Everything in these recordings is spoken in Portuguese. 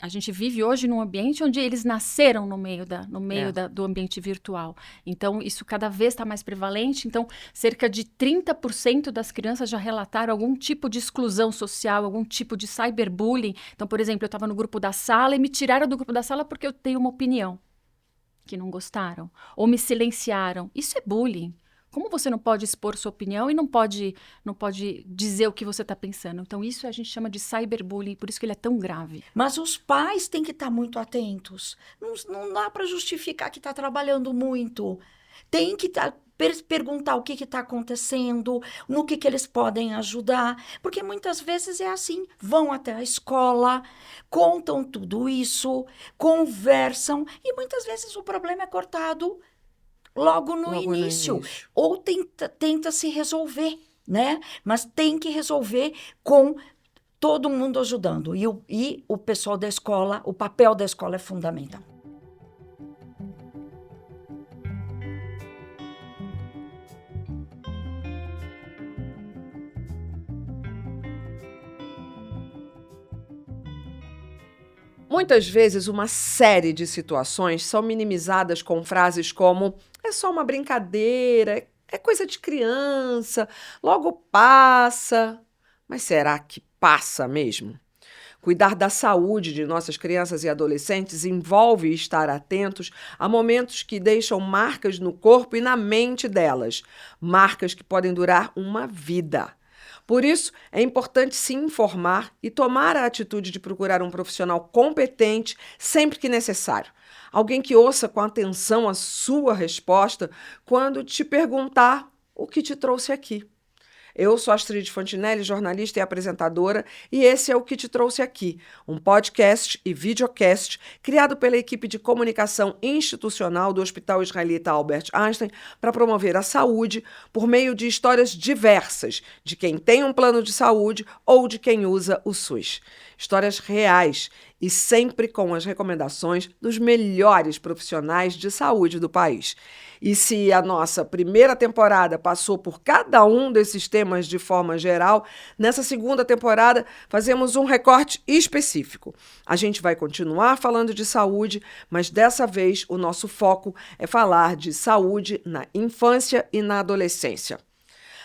A gente vive hoje num ambiente onde eles nasceram no meio do ambiente virtual. Então, isso cada vez está mais prevalente. Então, cerca de 30% das crianças já relataram algum tipo de exclusão social, algum tipo de cyberbullying. Então, por exemplo, eu estava no grupo da sala e me tiraram do grupo da sala porque eu tenho uma opinião que não gostaram. Ou me silenciaram. Isso é bullying. Como você não pode expor sua opinião e não pode dizer o que você está pensando? Então, isso a gente chama de cyberbullying, por isso que ele é tão grave. Mas os pais têm que estar muito atentos. Não dá para justificar que está trabalhando muito. Tem que perguntar o que está acontecendo, no que eles podem ajudar. Porque muitas vezes é assim: vão até a escola, contam tudo isso, conversam, e muitas vezes o problema é cortado logo no início. Ou tenta se resolver, né? Mas tem que resolver com todo mundo ajudando. E o pessoal da escola, o papel da escola é fundamental. Muitas vezes, uma série de situações são minimizadas com frases como é só uma brincadeira, é coisa de criança, logo passa. Mas será que passa mesmo? Cuidar da saúde de nossas crianças e adolescentes envolve estar atentos a momentos que deixam marcas no corpo e na mente delas, marcas que podem durar uma vida. Por isso, é importante se informar e tomar a atitude de procurar um profissional competente sempre que necessário. Alguém que ouça com atenção a sua resposta quando te perguntar o que te trouxe aqui. Eu sou Astrid Fontinelli, jornalista e apresentadora, e esse é o Que Te Trouxe Aqui, um podcast e videocast criado pela equipe de comunicação institucional do Hospital Israelita Albert Einstein para promover a saúde por meio de histórias diversas de quem tem um plano de saúde ou de quem usa o SUS. Histórias reais e sempre com as recomendações dos melhores profissionais de saúde do país. E se a nossa primeira temporada passou por cada um desses temas de forma geral, nessa segunda temporada fazemos um recorte específico. A gente vai continuar falando de saúde, mas dessa vez o nosso foco é falar de saúde na infância e na adolescência.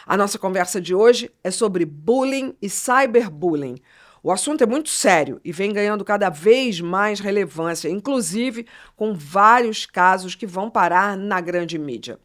A nossa conversa de hoje é sobre bullying e cyberbullying. O assunto é muito sério e vem ganhando cada vez mais relevância, inclusive com vários casos que vão parar na grande mídia.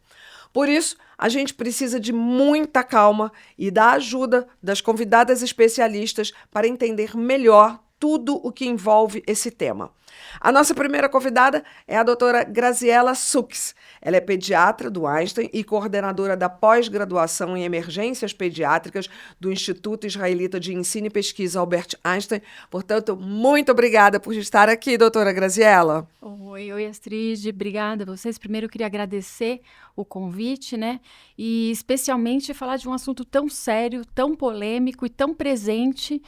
Por isso, a gente precisa de muita calma e da ajuda das convidadas especialistas para entender melhor tudo o que envolve esse tema. A nossa primeira convidada é a doutora Graziela Sukes. Ela é pediatra do Einstein e coordenadora da pós-graduação em emergências pediátricas do Instituto Israelita de Ensino e Pesquisa Albert Einstein. Portanto, muito obrigada por estar aqui, doutora Graziela. Oi, Astrid, obrigada a vocês. Primeiro eu queria agradecer o convite, né? E especialmente falar de um assunto tão sério, tão polêmico e tão presente.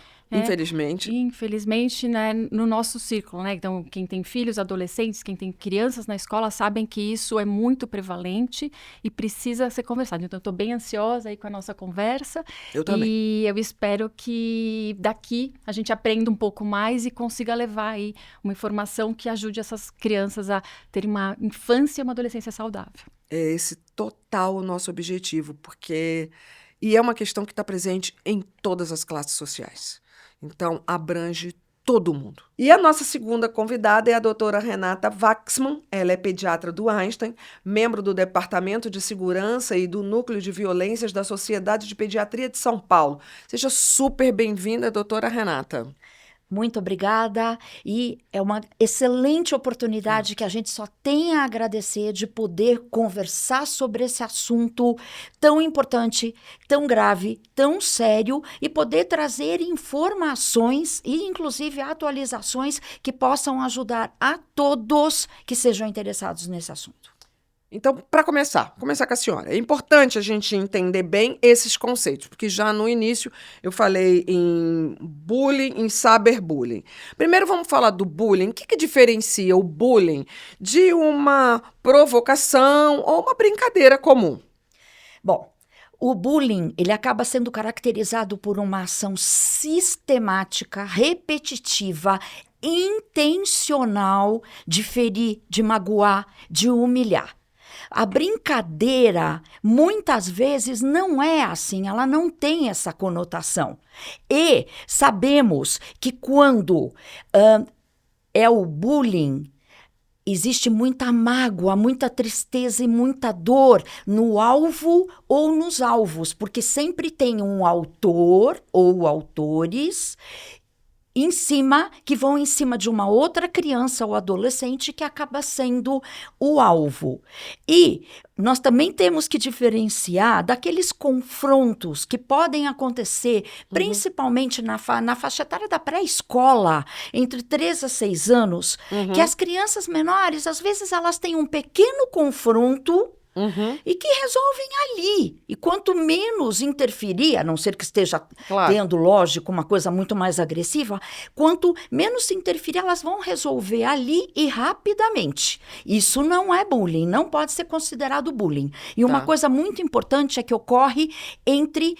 Infelizmente, né, no nosso círculo, né? Então, quem tem filhos, adolescentes, quem tem crianças na escola, sabem que isso é muito prevalente e precisa ser conversado. Então, eu estou bem ansiosa aí com a nossa conversa. Eu também. E eu espero que daqui a gente aprenda um pouco mais e consiga levar aí uma informação que ajude essas crianças a terem uma infância e uma adolescência saudável. É esse total o nosso objetivo, porque... E é uma questão que está presente em todas as classes sociais. Então, abrange todo mundo. E a nossa segunda convidada é a doutora Renata Waxman. Ela é pediatra do Einstein, membro do Departamento de Segurança e do Núcleo de Violências da Sociedade de Pediatria de São Paulo. Seja super bem-vinda, doutora Renata. Muito obrigada, e é uma excelente oportunidade que a gente só tem a agradecer de poder conversar sobre esse assunto tão importante, tão grave, tão sério, e poder trazer informações e inclusive atualizações que possam ajudar a todos que sejam interessados nesse assunto. Então, para começar com a senhora, é importante a gente entender bem esses conceitos, porque já no início eu falei em bullying, em cyberbullying. Primeiro vamos falar do bullying. O que diferencia o bullying de uma provocação ou uma brincadeira comum? Bom, o bullying, ele acaba sendo caracterizado por uma ação sistemática, repetitiva, intencional de ferir, de magoar, de humilhar. A brincadeira, muitas vezes, não é assim, ela não tem essa conotação. E sabemos que quando é o bullying, existe muita mágoa, muita tristeza e muita dor no alvo ou nos alvos, porque sempre tem um autor ou autores que vão em cima de uma outra criança ou adolescente que acaba sendo o alvo. E nós também temos que diferenciar daqueles confrontos que podem acontecer, principalmente na faixa etária da pré-escola, entre 3 a 6 anos, que as crianças menores, às vezes, elas têm um pequeno confronto e que resolvem ali. E quanto menos interferir, a não ser que esteja tendo, lógico, uma coisa muito mais agressiva, quanto menos se interferir, elas vão resolver ali e rapidamente. Isso não é bullying, não pode ser considerado bullying. E uma coisa muito importante é que ocorre entre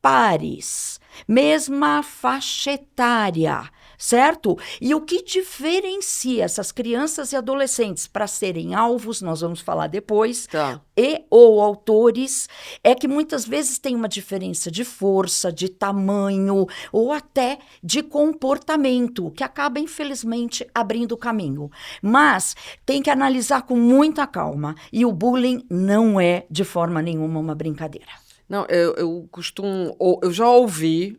pares, mesma faixa etária. Certo? E o que diferencia essas crianças e adolescentes para serem alvos, nós vamos falar depois, e ou autores, é que muitas vezes tem uma diferença de força, de tamanho ou até de comportamento, que acaba, infelizmente, abrindo caminho. Mas tem que analisar com muita calma. E o bullying não é, de forma nenhuma, uma brincadeira. Não, eu já ouvi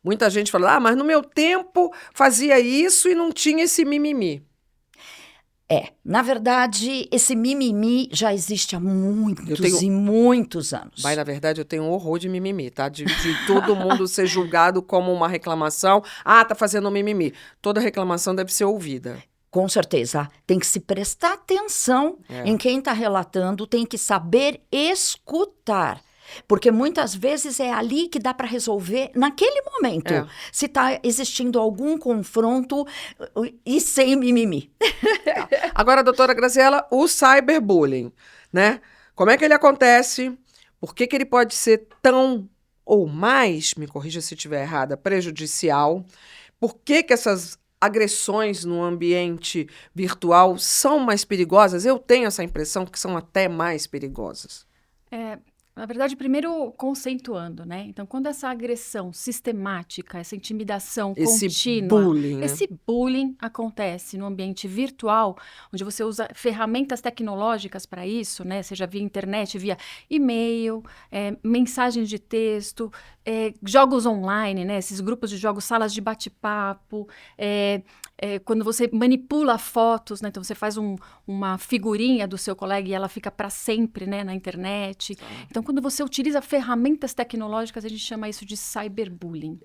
muita gente falando, mas no meu tempo fazia isso e não tinha esse mimimi. Na verdade, esse mimimi já existe há muitos anos. Mas, na verdade, eu tenho um horror de mimimi, tá? De todo mundo ser julgado como uma reclamação. Tá fazendo mimimi. Toda reclamação deve ser ouvida. Com certeza. Tem que se prestar atenção em quem está relatando, tem que saber escutar. Porque muitas vezes é ali que dá para resolver naquele momento. Se está existindo algum confronto e sem mimimi. Agora, doutora Graziela, o cyberbullying, né? Como é que ele acontece? Por que ele pode ser tão ou mais, me corrija se estiver errada, prejudicial? Por que essas agressões no ambiente virtual são mais perigosas? Eu tenho essa impressão que são até mais perigosas. Na verdade, primeiro conceituando, né? Então, quando essa agressão sistemática, essa intimidação contínua, esse bullying acontece no ambiente virtual, onde você usa ferramentas tecnológicas para isso, né? Seja via internet, via e-mail, mensagens de texto, jogos online, né? Esses grupos de jogos, salas de bate-papo, quando você manipula fotos, né? Então você faz uma figurinha do seu colega e ela fica para sempre, né? Na internet. Então, quando você utiliza ferramentas tecnológicas, a gente chama isso de cyberbullying.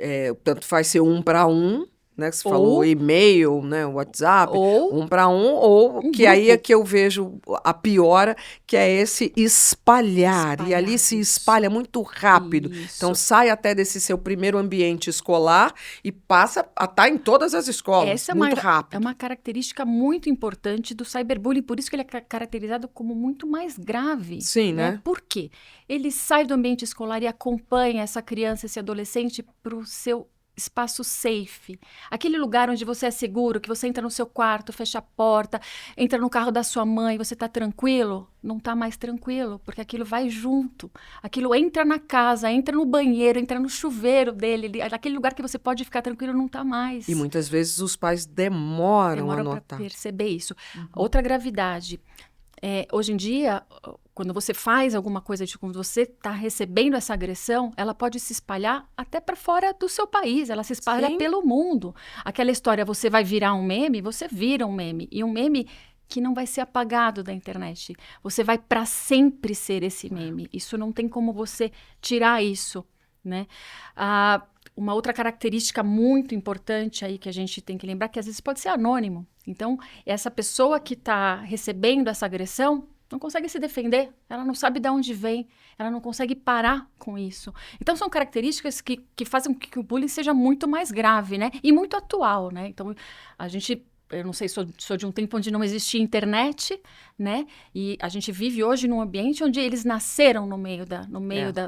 Tanto faz ser 1 para 1, né? Que você falou, e-mail, né? WhatsApp, ou 1 para 1, ou que grupo. Aí é que eu vejo a piora, que é esse espalhar. E ali se espalha muito rápido. Isso. Então, sai até desse seu primeiro ambiente escolar e passa a estar em todas as escolas. Essa muito rápido. É uma característica muito importante do cyberbullying, por isso que ele é caracterizado como muito mais grave. Sim, né? Por quê? Ele sai do ambiente escolar e acompanha essa criança, esse adolescente para o seu espaço safe, aquele lugar onde você é seguro, que você entra no seu quarto, fecha a porta, entra no carro da sua mãe, você tá tranquilo, não tá mais tranquilo, porque aquilo vai junto, aquilo entra na casa, entra no banheiro, entra no chuveiro dele, aquele lugar que você pode ficar tranquilo não tá mais. E muitas vezes os pais demoram a notar. Pra perceber isso. Outra gravidade, hoje em dia, quando você faz alguma coisa, quando você está recebendo essa agressão, ela pode se espalhar até para fora do seu país, ela se espalha pelo mundo. Aquela história, você vai virar um meme, você vira um meme. E um meme que não vai ser apagado da internet. Você vai para sempre ser esse meme. Isso não tem como você tirar isso, né? Uma outra característica muito importante aí que a gente tem que lembrar, que às vezes pode ser anônimo. Então, essa pessoa que está recebendo essa agressão não consegue se defender, ela não sabe de onde vem, ela não consegue parar com isso. Então, são características que fazem com que o bullying seja muito mais grave, né? E muito atual, né? Então, a gente eu não sei, sou de um tempo onde não existia internet, né? E a gente vive hoje num ambiente onde eles nasceram no meio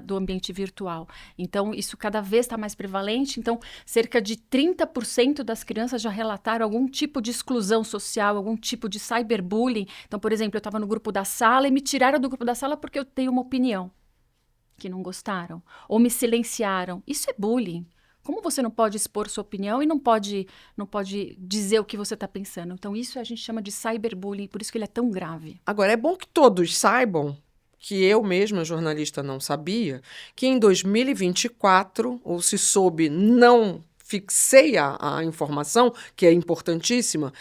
do ambiente virtual. Então, isso cada vez está mais prevalente. Então, cerca de 30% das crianças já relataram algum tipo de exclusão social, algum tipo de cyberbullying. Então, por exemplo, eu estava no grupo da sala e me tiraram do grupo da sala porque eu tenho uma opinião que não gostaram. Ou me silenciaram. Isso é bullying. Como você não pode expor sua opinião e não pode dizer o que você está pensando? Então, isso a gente chama de cyberbullying, por isso que ele é tão grave. Agora, é bom que todos saibam, que eu mesma, jornalista, não sabia, que em 2024, ou se soube, não fixei a informação, que é importantíssima,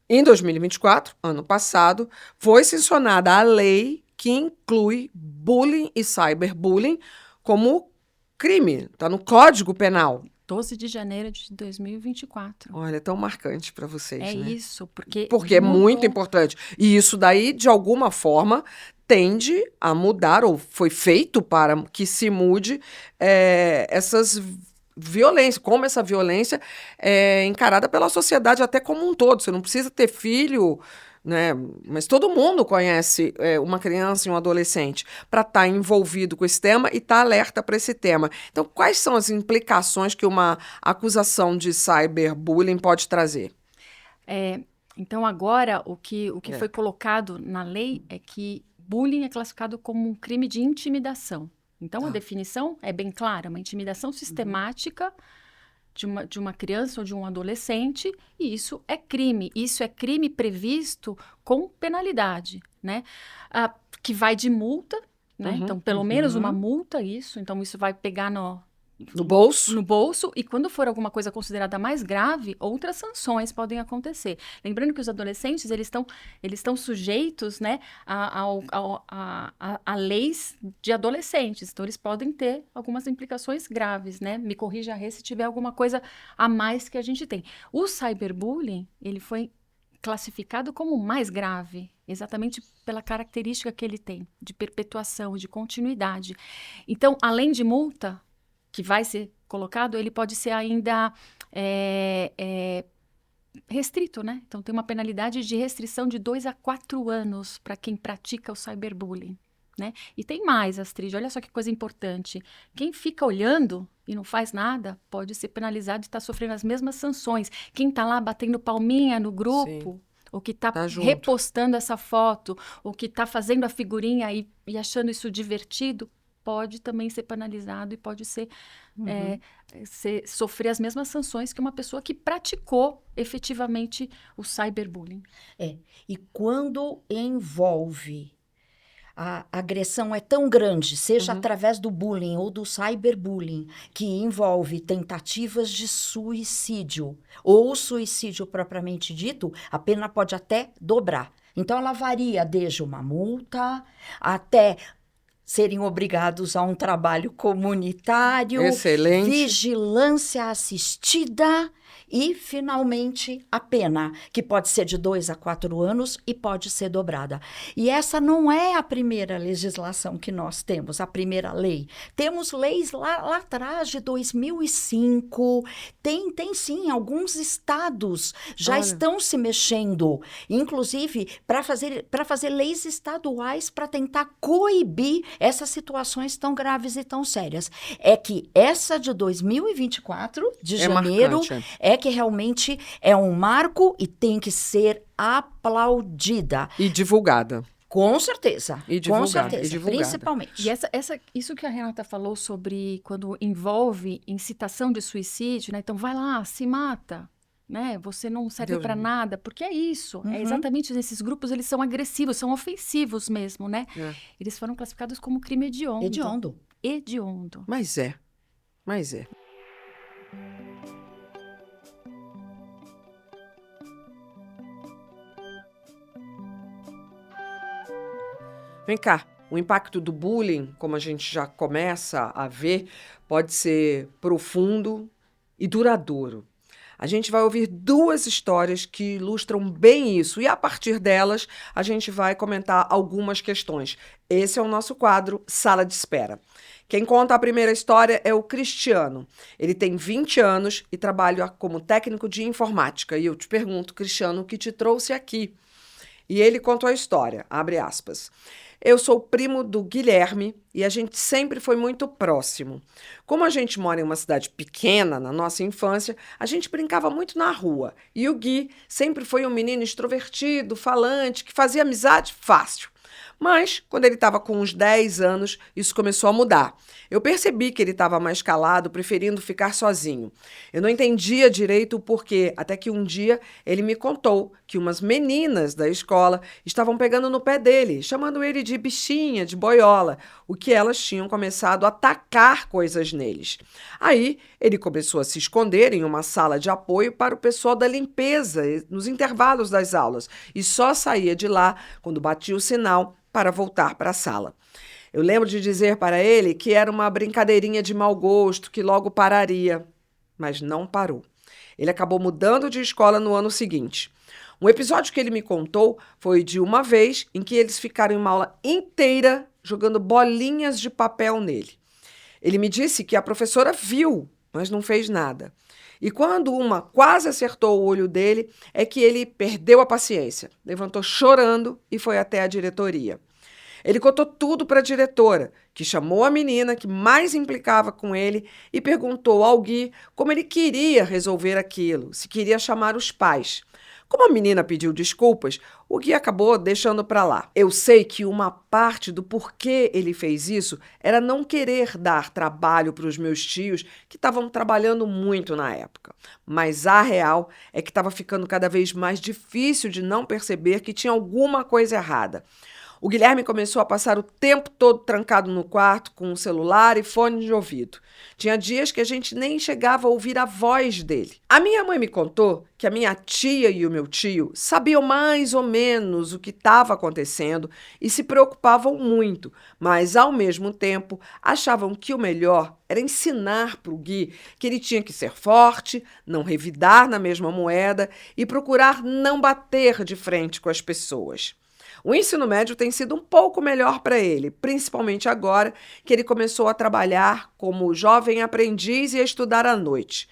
em 2024, ano passado, foi sancionada a lei que inclui bullying e cyberbullying como crime, está no Código Penal. 12 de janeiro de 2024. Olha, é tão marcante para vocês, É né? isso, porque é muito importante. E isso daí, de alguma forma, tende a mudar, ou foi feito para que se mude essas violências, como essa violência é encarada pela sociedade até como um todo. Você não precisa ter filho, né? Mas todo mundo conhece uma criança e um adolescente para estar envolvido com esse tema e estar alerta para esse tema. Então, quais são as implicações que uma acusação de cyberbullying pode trazer? Então, agora, o que foi colocado na lei é que bullying é classificado como um crime de intimidação. Então, a definição é bem clara, uma intimidação sistemática de uma criança ou de um adolescente, e isso é crime. Isso é crime previsto com penalidade, né? Que vai de multa, né? Então, pelo menos uma multa, isso. Então, isso vai pegar no bolso? No bolso, e quando for alguma coisa considerada mais grave, outras sanções podem acontecer. Lembrando que os adolescentes, eles estão sujeitos, né, a leis de adolescentes. Então, eles podem ter algumas implicações graves, né? Me corrija, Rê, se tiver alguma coisa a mais que a gente tem. O cyberbullying, ele foi classificado como mais grave, exatamente pela característica que ele tem, de perpetuação, de continuidade. Então, além de multa, que vai ser colocado, ele pode ser ainda restrito, né? Então, tem uma penalidade de restrição de 2 a 4 anos para quem pratica o cyberbullying, né? E tem mais, Astrid, olha só que coisa importante. Quem fica olhando e não faz nada pode ser penalizado e está sofrendo as mesmas sanções. Quem está lá batendo palminha no grupo, sim, ou que está repostando essa foto, ou que está fazendo a figurinha e achando isso divertido, pode também ser penalizado e pode sofrer as mesmas sanções que uma pessoa que praticou efetivamente o cyberbullying. E quando envolve a agressão é tão grande, seja através do bullying ou do cyberbullying, que envolve tentativas de suicídio ou suicídio propriamente dito, a pena pode até dobrar. Então, ela varia desde uma multa até serem obrigados a um trabalho comunitário, excelente, vigilância assistida e, finalmente, a pena, que pode ser de 2 a 4 anos e pode ser dobrada. E essa não é a primeira legislação que nós temos, a primeira lei. Temos leis lá atrás, de 2005. Tem sim, alguns estados já estão se mexendo, inclusive para fazer leis estaduais para tentar coibir essas situações tão graves e tão sérias. É que essa de 2024, de janeiro, marcante, que realmente é um marco e tem que ser aplaudida. E divulgada. Com certeza. E divulgada. Com certeza, principalmente. E isso que a Renata falou sobre quando envolve incitação de suicídio, né? Então, vai lá, se mata. Né? Você não serve para nada, porque é isso. É exatamente, esses grupos, eles são agressivos, são ofensivos mesmo, né? Eles foram classificados como crime hediondo. Hediondo. Mas é. Vem cá, o impacto do bullying, como a gente já começa a ver, pode ser profundo e duradouro. A gente vai ouvir 2 histórias que ilustram bem isso e, a partir delas, a gente vai comentar algumas questões. Esse é o nosso quadro Sala de Espera. Quem conta a primeira história é o Cristiano. Ele tem 20 anos e trabalha como técnico de informática. E eu te pergunto, Cristiano, o que te trouxe aqui? E ele contou a história, abre aspas. Eu sou primo do Guilherme e a gente sempre foi muito próximo. Como a gente mora em uma cidade pequena na nossa infância, a gente brincava muito na rua. E o Gui sempre foi um menino extrovertido, falante, que fazia amizade fácil. Mas, quando ele estava com uns 10 anos, isso começou a mudar. Eu percebi que ele estava mais calado, preferindo ficar sozinho. Eu não entendia direito o porquê, até que um dia ele me contou que umas meninas da escola estavam pegando no pé dele, chamando ele de bichinha, de boiola, o que elas tinham começado a tacar coisas neles. Aí, ele começou a se esconder em uma sala de apoio para o pessoal da limpeza, nos intervalos das aulas, e só saía de lá quando batia o sinal para voltar para a sala. Eu lembro de dizer para ele que era uma brincadeirinha de mau gosto, que logo pararia, mas não parou. Ele acabou mudando de escola no ano seguinte. Um episódio que ele me contou foi de uma vez em que eles ficaram em uma aula inteira jogando bolinhas de papel nele. Ele me disse que a professora viu, mas não fez nada. E quando uma quase acertou o olho dele, é que ele perdeu a paciência, levantou chorando e foi até a diretoria. Ele contou tudo para a diretora, que chamou a menina que mais implicava com ele e perguntou ao Gui como ele queria resolver aquilo, se queria chamar os pais. Como a menina pediu desculpas, o Gui acabou deixando para lá. Eu sei que uma parte do porquê ele fez isso era não querer dar trabalho para os meus tios, que estavam trabalhando muito na época. Mas a real é que estava ficando cada vez mais difícil de não perceber que tinha alguma coisa errada. O Guilherme começou a passar o tempo todo trancado no quarto com o celular e fone de ouvido. Tinha dias que a gente nem chegava a ouvir a voz dele. A minha mãe me contou que a minha tia e o meu tio sabiam mais ou menos o que estava acontecendo e se preocupavam muito, mas, ao mesmo tempo, achavam que o melhor era ensinar para o Gui que ele tinha que ser forte, não revidar na mesma moeda e procurar não bater de frente com as pessoas. O ensino médio tem sido um pouco melhor para ele, principalmente agora que ele começou a trabalhar como jovem aprendiz e a estudar à noite.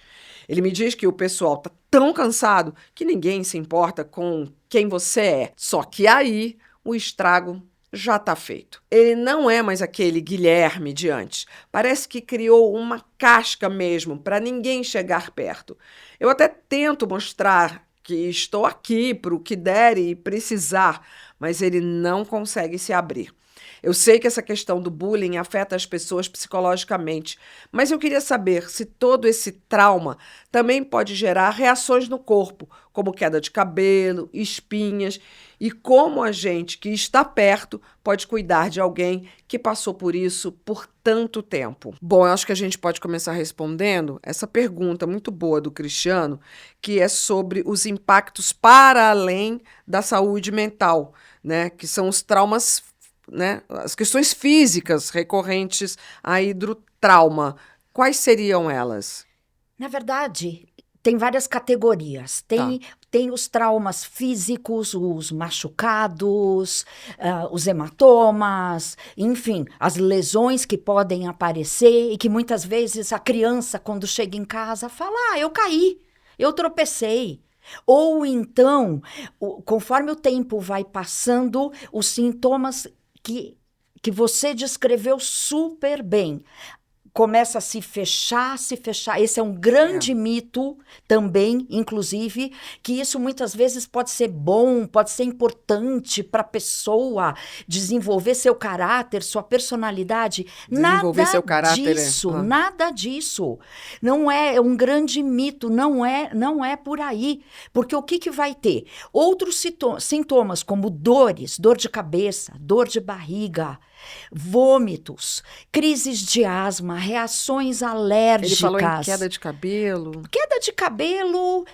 Ele me diz que o pessoal está tão cansado que ninguém se importa com quem você é. Só que aí o estrago já está feito. Ele não é mais aquele Guilherme de antes. Parece que criou uma casca mesmo para ninguém chegar perto. Eu até tento mostrar que estou aqui para o que der e precisar, mas ele não consegue se abrir. Eu sei que essa questão do bullying afeta as pessoas psicologicamente, mas eu queria saber se todo esse trauma também pode gerar reações no corpo, como queda de cabelo, espinhas, e como a gente que está perto pode cuidar de alguém que passou por isso por tanto tempo. Bom, eu acho que a gente pode começar respondendo essa pergunta muito boa do Cristiano, que é sobre os impactos para além da saúde mental, né? Que são os traumas, né? As questões físicas recorrentes a hidrotrauma. Quais seriam elas? Na verdade, tem várias categorias. Tem os traumas físicos, os machucados, os hematomas, enfim, as lesões que podem aparecer e que muitas vezes a criança, quando chega em casa, fala: eu caí, eu tropecei. Ou então, conforme o tempo vai passando, os sintomas que você descreveu super bem começa a se fechar. Esse é um grande mito também, inclusive, que isso muitas vezes pode ser bom, pode ser importante para a pessoa desenvolver seu caráter, sua personalidade. Desenvolver seu caráter, nada disso. Não é um grande mito, não é por aí. Porque o que vai ter? Outros sintomas, como dores, dor de cabeça, dor de barriga, vômitos, crises de asma, reações Ele falou em alérgicas. queda de cabelo. Queda de cabelo,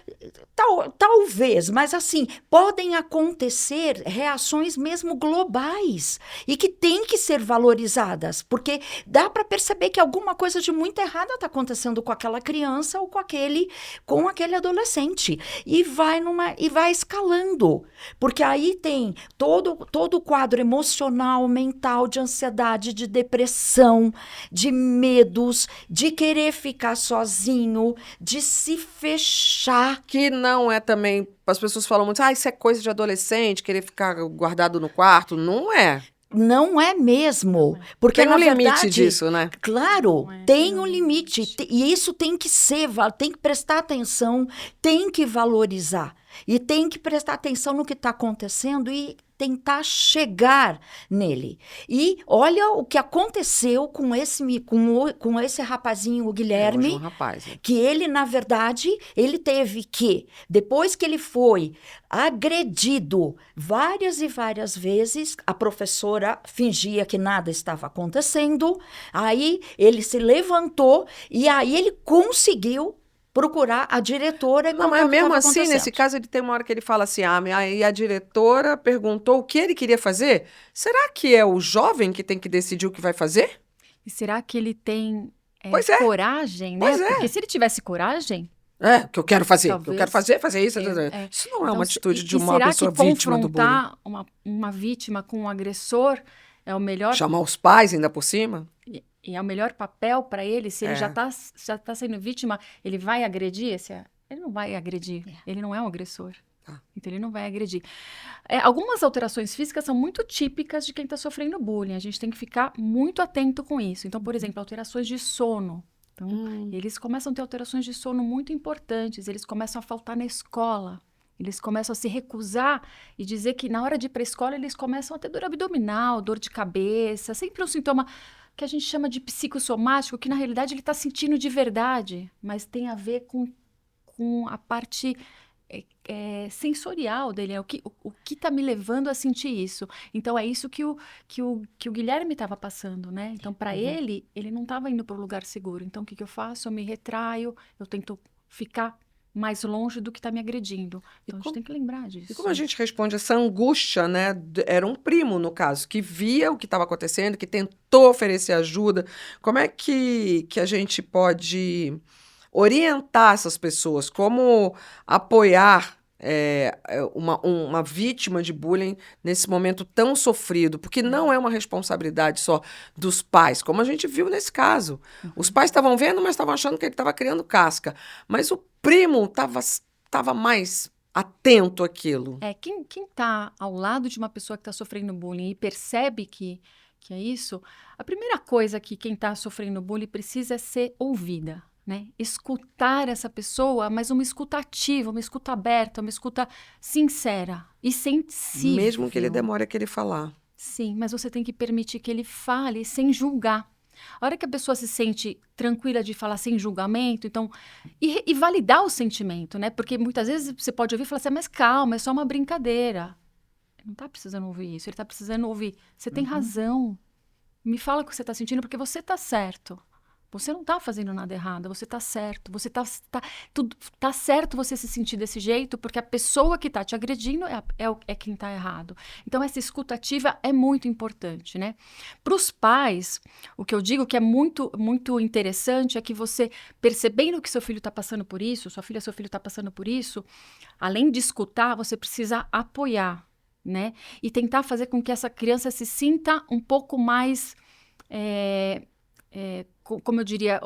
talvez, mas assim, podem acontecer reações mesmo globais e que têm que ser valorizadas, porque dá para perceber que alguma coisa de muito errada está acontecendo com aquela criança ou com aquele adolescente. E vai escalando, porque aí tem todo o quadro emocional, mental, de ansiedade, de depressão, de medos, de querer ficar sozinho, de se fechar. Que não é também. As pessoas falam muito, isso é coisa de adolescente, querer ficar guardado no quarto. Não é. Não é mesmo, porque Tem na um limite verdade, disso, né? claro, Não é, tem não um é. limite, e isso tem que ser, tem que prestar atenção, tem que valorizar, e tem que prestar atenção no que está acontecendo e tentar chegar nele. E olha o que aconteceu com esse rapazinho, o Hoje Guilherme, um rapaz. Né? que ele, na verdade, ele teve que, depois que ele foi agredido várias e várias vezes, a professora fingia que nada estava acontecendo, aí ele se levantou e aí ele conseguiu procurar a diretora e Não, contar mas o que mesmo estava assim, acontecendo. nesse caso, ele tem uma hora que ele fala assim, e a diretora perguntou o que ele queria fazer? Será que é o jovem que tem que decidir o que vai fazer? E será que ele tem Pois é. coragem, né? Pois é. Porque se ele tivesse coragem, O que eu quero fazer, o que eu Talvez. quero fazer isso. É. Isso não é então, uma atitude de e uma será pessoa que vítima do bullying. confrontar uma vítima com um agressor é o melhor Chamar os pais ainda por cima? e é o melhor papel para ele? Se ele É. já tá sendo vítima, ele vai agredir ele não vai agredir. Ele não é um agressor. Tá. Então, ele não vai agredir. Algumas alterações físicas são muito típicas de quem está sofrendo bullying. A gente tem que ficar muito atento com isso. Então, por exemplo, alterações de sono. Então, eles começam a ter alterações de sono muito importantes. Eles começam a faltar na escola. Eles começam a se recusar e dizer que na hora de ir para a escola eles começam a ter dor abdominal, dor de cabeça. Sempre um sintoma que a gente chama de psicossomático, que na realidade ele está sentindo de verdade, mas tem a ver com a parte sensorial dele, o que está me levando a sentir isso. Então, é isso que o Guilherme estava passando, né? Então, para ele não estava indo para um lugar seguro. Então, o que eu faço? Eu me retraio, eu tento ficar mais longe do que está me agredindo. Então, a gente tem que lembrar disso. E como a gente responde essa angústia, né? Era um primo, no caso, que via o que estava acontecendo, que tentou oferecer ajuda. Como é que a gente pode orientar essas pessoas? Como apoiar uma vítima de bullying nesse momento tão sofrido? Porque não é uma responsabilidade só dos pais, como a gente viu nesse caso. Os pais estavam vendo, mas estavam achando que ele estava criando casca. Mas o primo estava mais atento àquilo. Quem está ao lado de uma pessoa que está sofrendo bullying e percebe que é isso, a primeira coisa que quem está sofrendo bullying precisa é ser ouvida. Né? Escutar essa pessoa, mas uma escuta ativa, uma escuta aberta, uma escuta sincera e sensível. Mesmo que ele demore a querer falar. Sim, mas você tem que permitir que ele fale sem julgar. A hora que a pessoa se sente tranquila de falar sem julgamento, então, e validar o sentimento, né? Porque muitas vezes você pode ouvir e falar assim, mas calma, é só uma brincadeira. Ele não está precisando ouvir isso, ele está precisando ouvir. Você tem razão. Me fala o que você está sentindo, porque você está certo. Você não está fazendo nada errado, você está certo. Você tá certo você se sentir desse jeito, porque a pessoa que está te agredindo é quem está errado. Então, essa escuta ativa é muito importante, né? Para os pais, o que eu digo que é muito, muito interessante é que você, percebendo que seu filho está passando por isso, sua filha, seu filho está passando por isso, além de escutar, você precisa apoiar, né? E tentar fazer com que essa criança se sinta um pouco mais... como eu diria,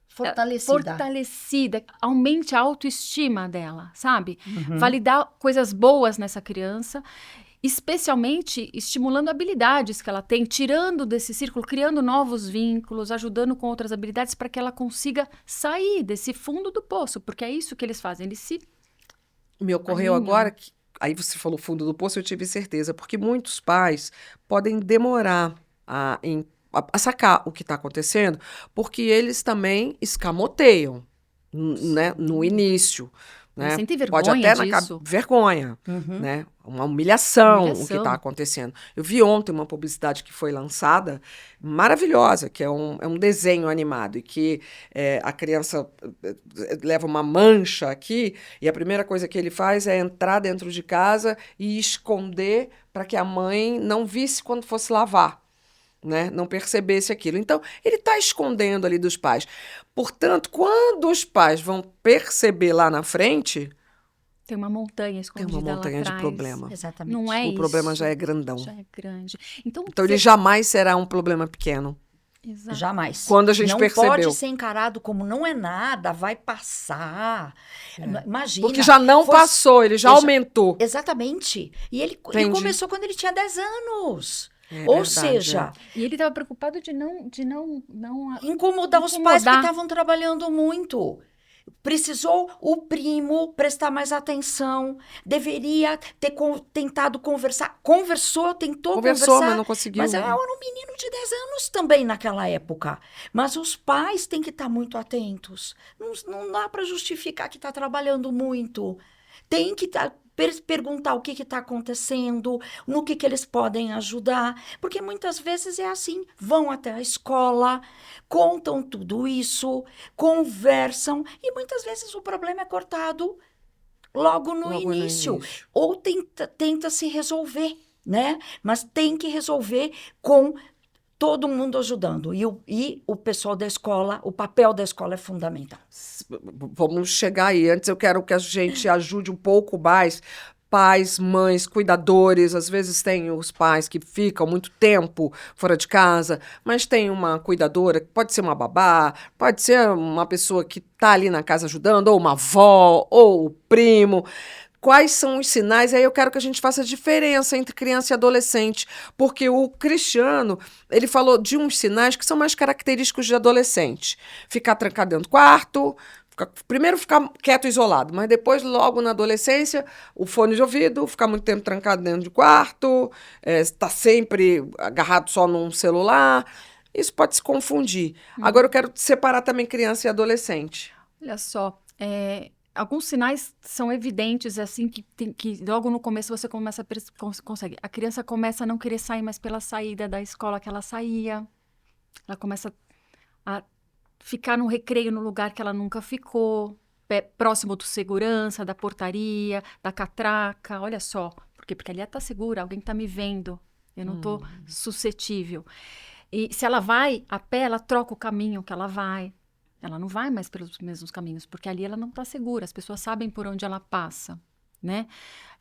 fortalecida, aumente a autoestima dela, sabe? Validar coisas boas nessa criança, especialmente estimulando habilidades que ela tem, tirando desse círculo, criando novos vínculos, ajudando com outras habilidades para que ela consiga sair desse fundo do poço, porque é isso que eles fazem, eles se... Me ocorreu agora que, aí você falou fundo do poço, eu tive certeza, porque muitos pais podem demorar a sacar o que está acontecendo, porque eles também escamoteiam, né, no início. né? Sentem Pode vergonha até disso. vergonha, Uhum. né? Uma humilhação o que Humilhação. está acontecendo. Eu vi ontem uma publicidade que foi lançada, maravilhosa, que é um desenho animado, e que a criança leva uma mancha aqui, e a primeira coisa que ele faz é entrar dentro de casa e esconder para que a mãe não visse quando fosse lavar. Né? Não percebesse aquilo. Então, ele está escondendo ali dos pais. Portanto, quando os pais vão perceber lá na frente, Tem uma montanha tem escondida uma lá montanha de atrás. problema. Exatamente. Não é O problema isso. já é grandão. Já é grande. Então Ele jamais será um problema pequeno. Exato. Jamais. Quando a gente não percebeu. pode ser encarado como não é nada, vai passar. Imagina. Porque já não passou, ele já Ele já- aumentou. Exatamente. E ele Entendi. começou quando ele tinha 10 anos. verdade, Ou seja, E ele estava preocupado de não incomodar os pais que Incomodar. estavam trabalhando muito. Precisou o primo prestar mais atenção. Deveria ter tentado conversar. tentou Conversou, conversar. mas não conseguiu. Mas eu era um menino de 10 anos também naquela época. Mas os pais têm que estar muito atentos. Não dá para justificar que está trabalhando muito. Tem que perguntar o que está acontecendo, no que eles podem ajudar. Porque muitas vezes é assim. Vão até a escola, contam tudo isso, conversam. E muitas vezes o problema é cortado logo no início. Ou tenta se resolver, né? Mas tem que resolver com todo mundo ajudando. E o pessoal da escola, o papel da escola é fundamental. Vamos chegar aí. Antes eu quero que a gente ajude um pouco mais. Pais, mães, cuidadores, às vezes tem os pais que ficam muito tempo fora de casa, mas tem uma cuidadora, pode ser uma babá, pode ser uma pessoa que está ali na casa ajudando, ou uma avó, ou o primo. Quais são os sinais? Aí eu quero que a gente faça a diferença entre criança e adolescente, porque o Cristiano, ele falou de uns sinais que são mais característicos de adolescente. Ficar trancado dentro do quarto, primeiro ficar quieto e isolado, mas depois, logo na adolescência, o fone de ouvido, ficar muito tempo trancado dentro de quarto, estar sempre agarrado só num celular. Isso pode se confundir. Agora eu quero separar também criança e adolescente. Olha só, alguns sinais são evidentes, assim, que logo no começo você começa consegue. A criança começa a não querer sair mais pela saída da escola que ela saía. Ela começa a ficar no recreio no lugar que ela nunca ficou, próximo do segurança, da portaria, da catraca. Olha só, porque ali ela está segura, alguém está me vendo, eu não estou suscetível. E se ela vai a pé, ela troca o caminho que ela vai. Ela não vai mais pelos mesmos caminhos, porque ali ela não está segura, as pessoas sabem por onde ela passa, né?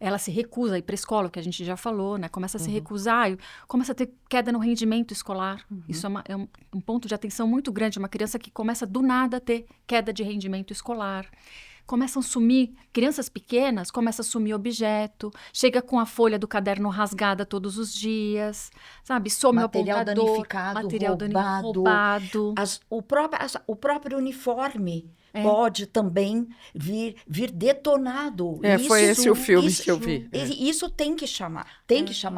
Ela se recusa a ir para a escola, que a gente já falou, né? Começa a se recusar, começa a ter queda no rendimento escolar. Isso é um ponto de atenção muito grande. Uma criança que começa do nada a ter queda de rendimento escolar. Começam a sumir, crianças pequenas começam a sumir objeto, chega com a folha do caderno rasgada todos os dias, sabe? Some Material o apontador, danificado, material roubado. roubado. O próprio uniforme pode também vir detonado. Foi esse o filme que eu vi. Isso tem que chamar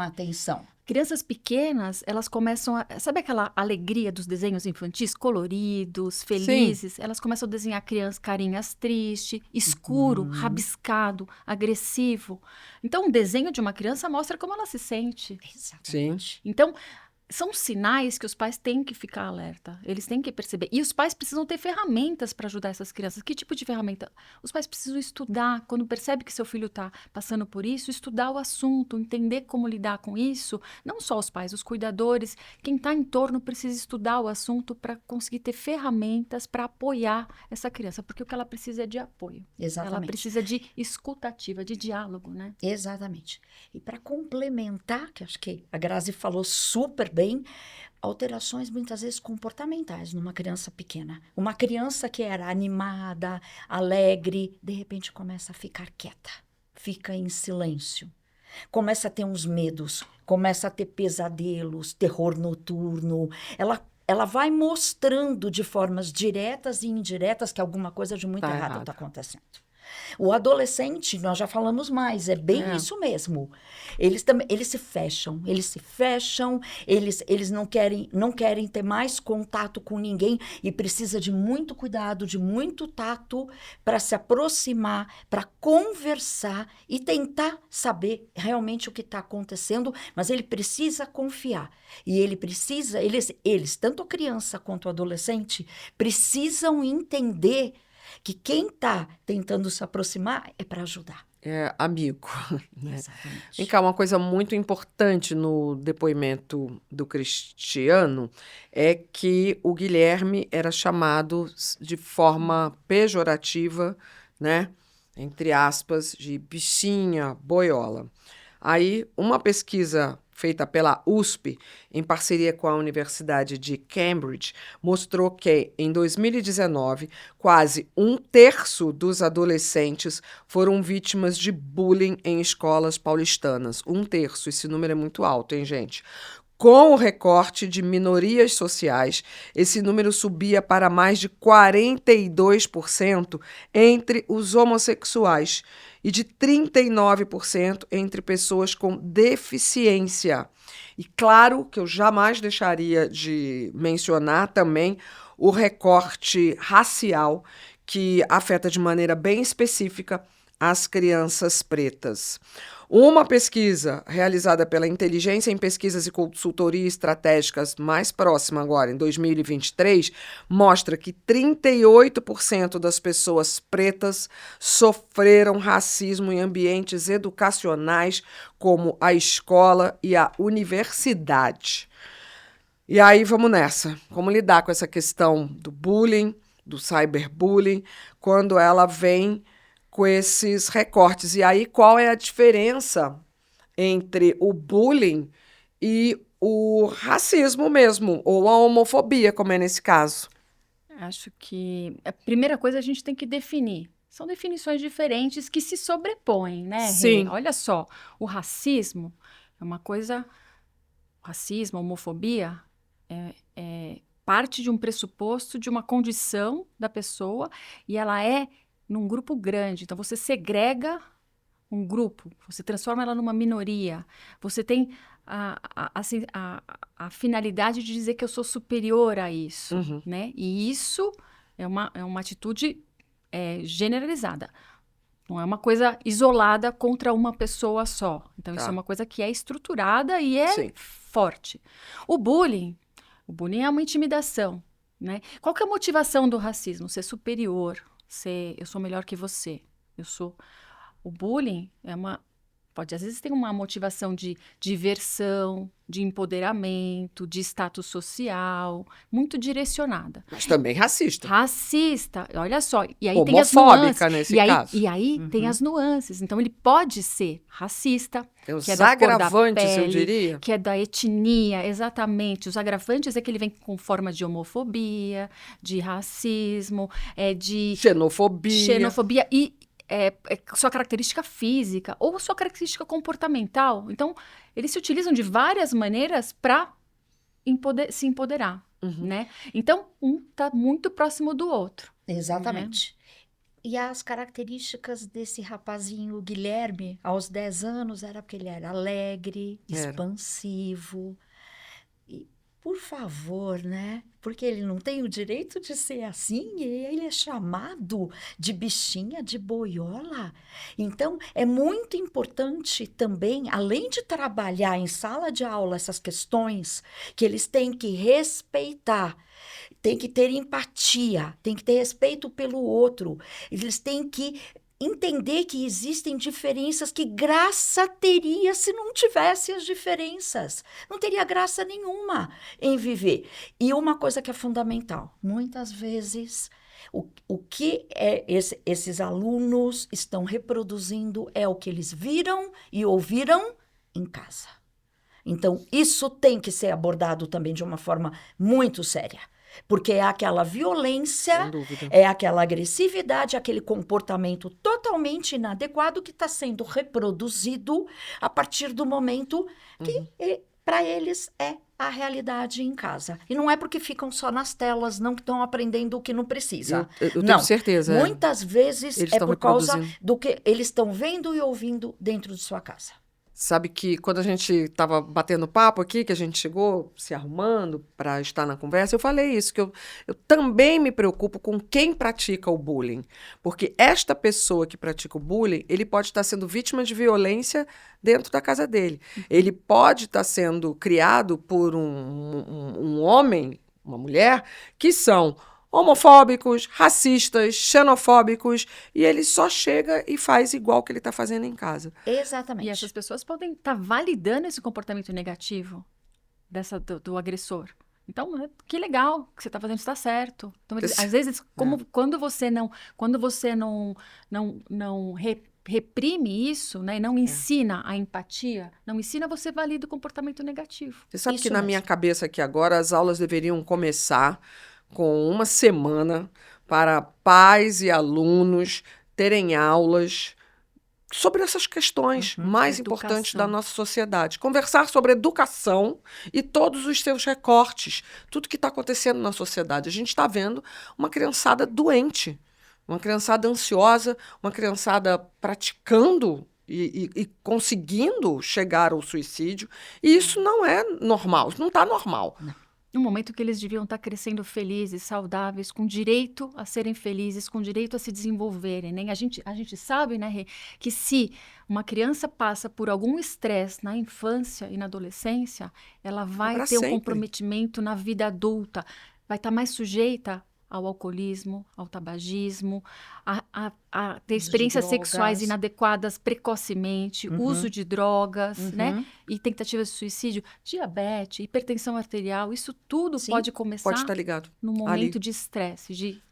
atenção. Crianças pequenas, elas começam a... Sabe aquela alegria dos desenhos infantis? Coloridos, felizes. Sim. Elas começam a desenhar carinhas tristes, escuro, rabiscado, agressivo. Então, um desenho de uma criança mostra como ela se sente. Exatamente. Sim. Então, são sinais que os pais têm que ficar alerta. Eles têm que perceber. E os pais precisam ter ferramentas para ajudar essas crianças. Que tipo de ferramenta? Os pais precisam estudar. Quando percebe que seu filho está passando por isso, estudar o assunto, entender como lidar com isso. Não só os pais, os cuidadores. Quem está em torno precisa estudar o assunto para conseguir ter ferramentas para apoiar essa criança. Porque o que ela precisa é de apoio. Exatamente. Ela precisa de escutativa, de diálogo, né? Exatamente. E para complementar, que acho que a Grazi falou super bem, alterações muitas vezes comportamentais numa criança pequena. Uma criança que era animada, alegre, de repente começa a ficar quieta, fica em silêncio. Começa a ter uns medos, começa a ter pesadelos, terror noturno. Ela vai mostrando de formas diretas e indiretas que alguma coisa de muito errado está acontecendo. O adolescente, nós já falamos mais, é bem isso mesmo. Eles também, eles se fecham, eles não querem ter mais contato com ninguém e precisa de muito cuidado, de muito tato para se aproximar, para conversar e tentar saber realmente o que está acontecendo, mas ele precisa confiar. E eles, tanto a criança quanto o adolescente, precisam entender que quem está tentando se aproximar é para ajudar. É amigo, né? Exatamente. Vem cá, uma coisa muito importante no depoimento do Cristiano é que o Guilherme era chamado de forma pejorativa, né? Entre aspas, de bichinha, boiola. Aí, uma pesquisa feita pela USP, em parceria com a Universidade de Cambridge, mostrou que, em 2019, quase 1/3 dos adolescentes foram vítimas de bullying em escolas paulistanas. 1/3, esse número é muito alto, hein, gente? Com o recorte de minorias sociais, esse número subia para mais de 42% entre os homossexuais e de 39% entre pessoas com deficiência. E claro que eu jamais deixaria de mencionar também o recorte racial, que afeta de maneira bem específica as crianças pretas. Uma pesquisa realizada pela Inteligência em Pesquisas e Consultoria Estratégicas, mais próxima agora, em 2023, mostra que 38% das pessoas pretas sofreram racismo em ambientes educacionais, como a escola e a universidade. E aí, vamos nessa. Como lidar com essa questão do bullying, do cyberbullying, quando ela vem com esses recortes? E aí, qual é a diferença entre o bullying e o racismo mesmo, ou a homofobia, como é nesse caso? Acho que a primeira coisa a gente tem que definir. São definições diferentes que se sobrepõem, né, Rê? Sim. Olha só, o racismo é uma coisa... O racismo, a homofobia é parte de um pressuposto, de uma condição da pessoa, e ela é num grupo grande. Então, você segrega um grupo, você transforma ela numa minoria. Você tem a finalidade de dizer que eu sou superior a isso, né? E isso é uma atitude generalizada. Não é uma coisa isolada contra uma pessoa só. Então, isso é uma coisa que é estruturada e é forte. O bullying é uma intimidação, né? Qual que é a motivação do racismo? Ser superior. Eu sou melhor que você. O bullying às vezes tem uma motivação de diversão, de empoderamento, de status social, muito direcionada. Mas também racista. Racista, olha só. E aí homofóbica, tem as nuances. nesse caso. E aí tem as nuances. Então, ele pode ser racista, Tem os que é da cor da agravantes, pele, eu diria. que é da etnia, exatamente. Os agravantes é que ele vem com forma de homofobia, de racismo, de xenofobia e sua característica física ou sua característica comportamental. Então, eles se utilizam de várias maneiras para se empoderar, né? Então, um está muito próximo do outro. Exatamente. E as características desse rapazinho Guilherme, aos 10 anos, era porque ele era alegre, expansivo. E, por favor, né? Porque ele não tem o direito de ser assim, e ele é chamado de bichinha, de boiola. Então, é muito importante também, além de trabalhar em sala de aula essas questões, que eles têm que respeitar, tem que ter empatia, tem que ter respeito pelo outro. Eles têm que entender que existem diferenças, que graça teria se não tivesse as diferenças. Não teria graça nenhuma em viver. E uma coisa que é fundamental, muitas vezes o que esses alunos estão reproduzindo é o que eles viram e ouviram em casa. Então, isso tem que ser abordado também de uma forma muito séria. Porque é aquela violência, é aquela agressividade, aquele comportamento totalmente inadequado que está sendo reproduzido a partir do momento que para eles é a realidade em casa. E não é porque ficam só nas telas, não que estão aprendendo o que não precisa. Eu tenho Não. certeza. Muitas vezes Eles é estão por causa reproduzindo. do que eles estão vendo e ouvindo dentro de sua casa. Sabe que quando a gente estava batendo papo aqui, que a gente chegou se arrumando para estar na conversa, eu falei isso, que eu também me preocupo com quem pratica o bullying. Porque esta pessoa que pratica o bullying, ele pode estar sendo vítima de violência dentro da casa dele. Ele pode estar sendo criado por um homem, uma mulher, que são homofóbicos, racistas, xenofóbicos, e ele só chega e faz igual que ele está fazendo em casa. Exatamente. E essas pessoas podem estar validando esse comportamento negativo do agressor. Então, que legal que você está fazendo, está certo. Então, às vezes, quando você não reprime isso, né, e não ensina a empatia, não ensina, você valida o comportamento negativo. Você sabe Isso que na minha mesmo. cabeça aqui agora, as aulas deveriam começar com uma semana para pais e alunos terem aulas sobre essas questões mais importantes da nossa sociedade. Conversar sobre educação e todos os seus recortes, tudo que está acontecendo na sociedade. A gente está vendo uma criançada doente, uma criançada ansiosa, uma criançada praticando e conseguindo chegar ao suicídio. E isso não é normal, isso não está normal. Um momento que eles deviam estar crescendo felizes, saudáveis, com direito a serem felizes, com direito a se desenvolverem, né? A gente sabe, né, Rê, que se uma criança passa por algum estresse na infância e na adolescência, ela vai pra ter um sempre. comprometimento na vida adulta, vai estar mais sujeita ao alcoolismo, ao tabagismo, a ter Uso de experiências drogas. sexuais inadequadas precocemente, uso de drogas, né? E tentativas de suicídio, diabetes, hipertensão arterial, isso tudo Sim, pode começar Pode estar ligado. no ali. momento de estresse, de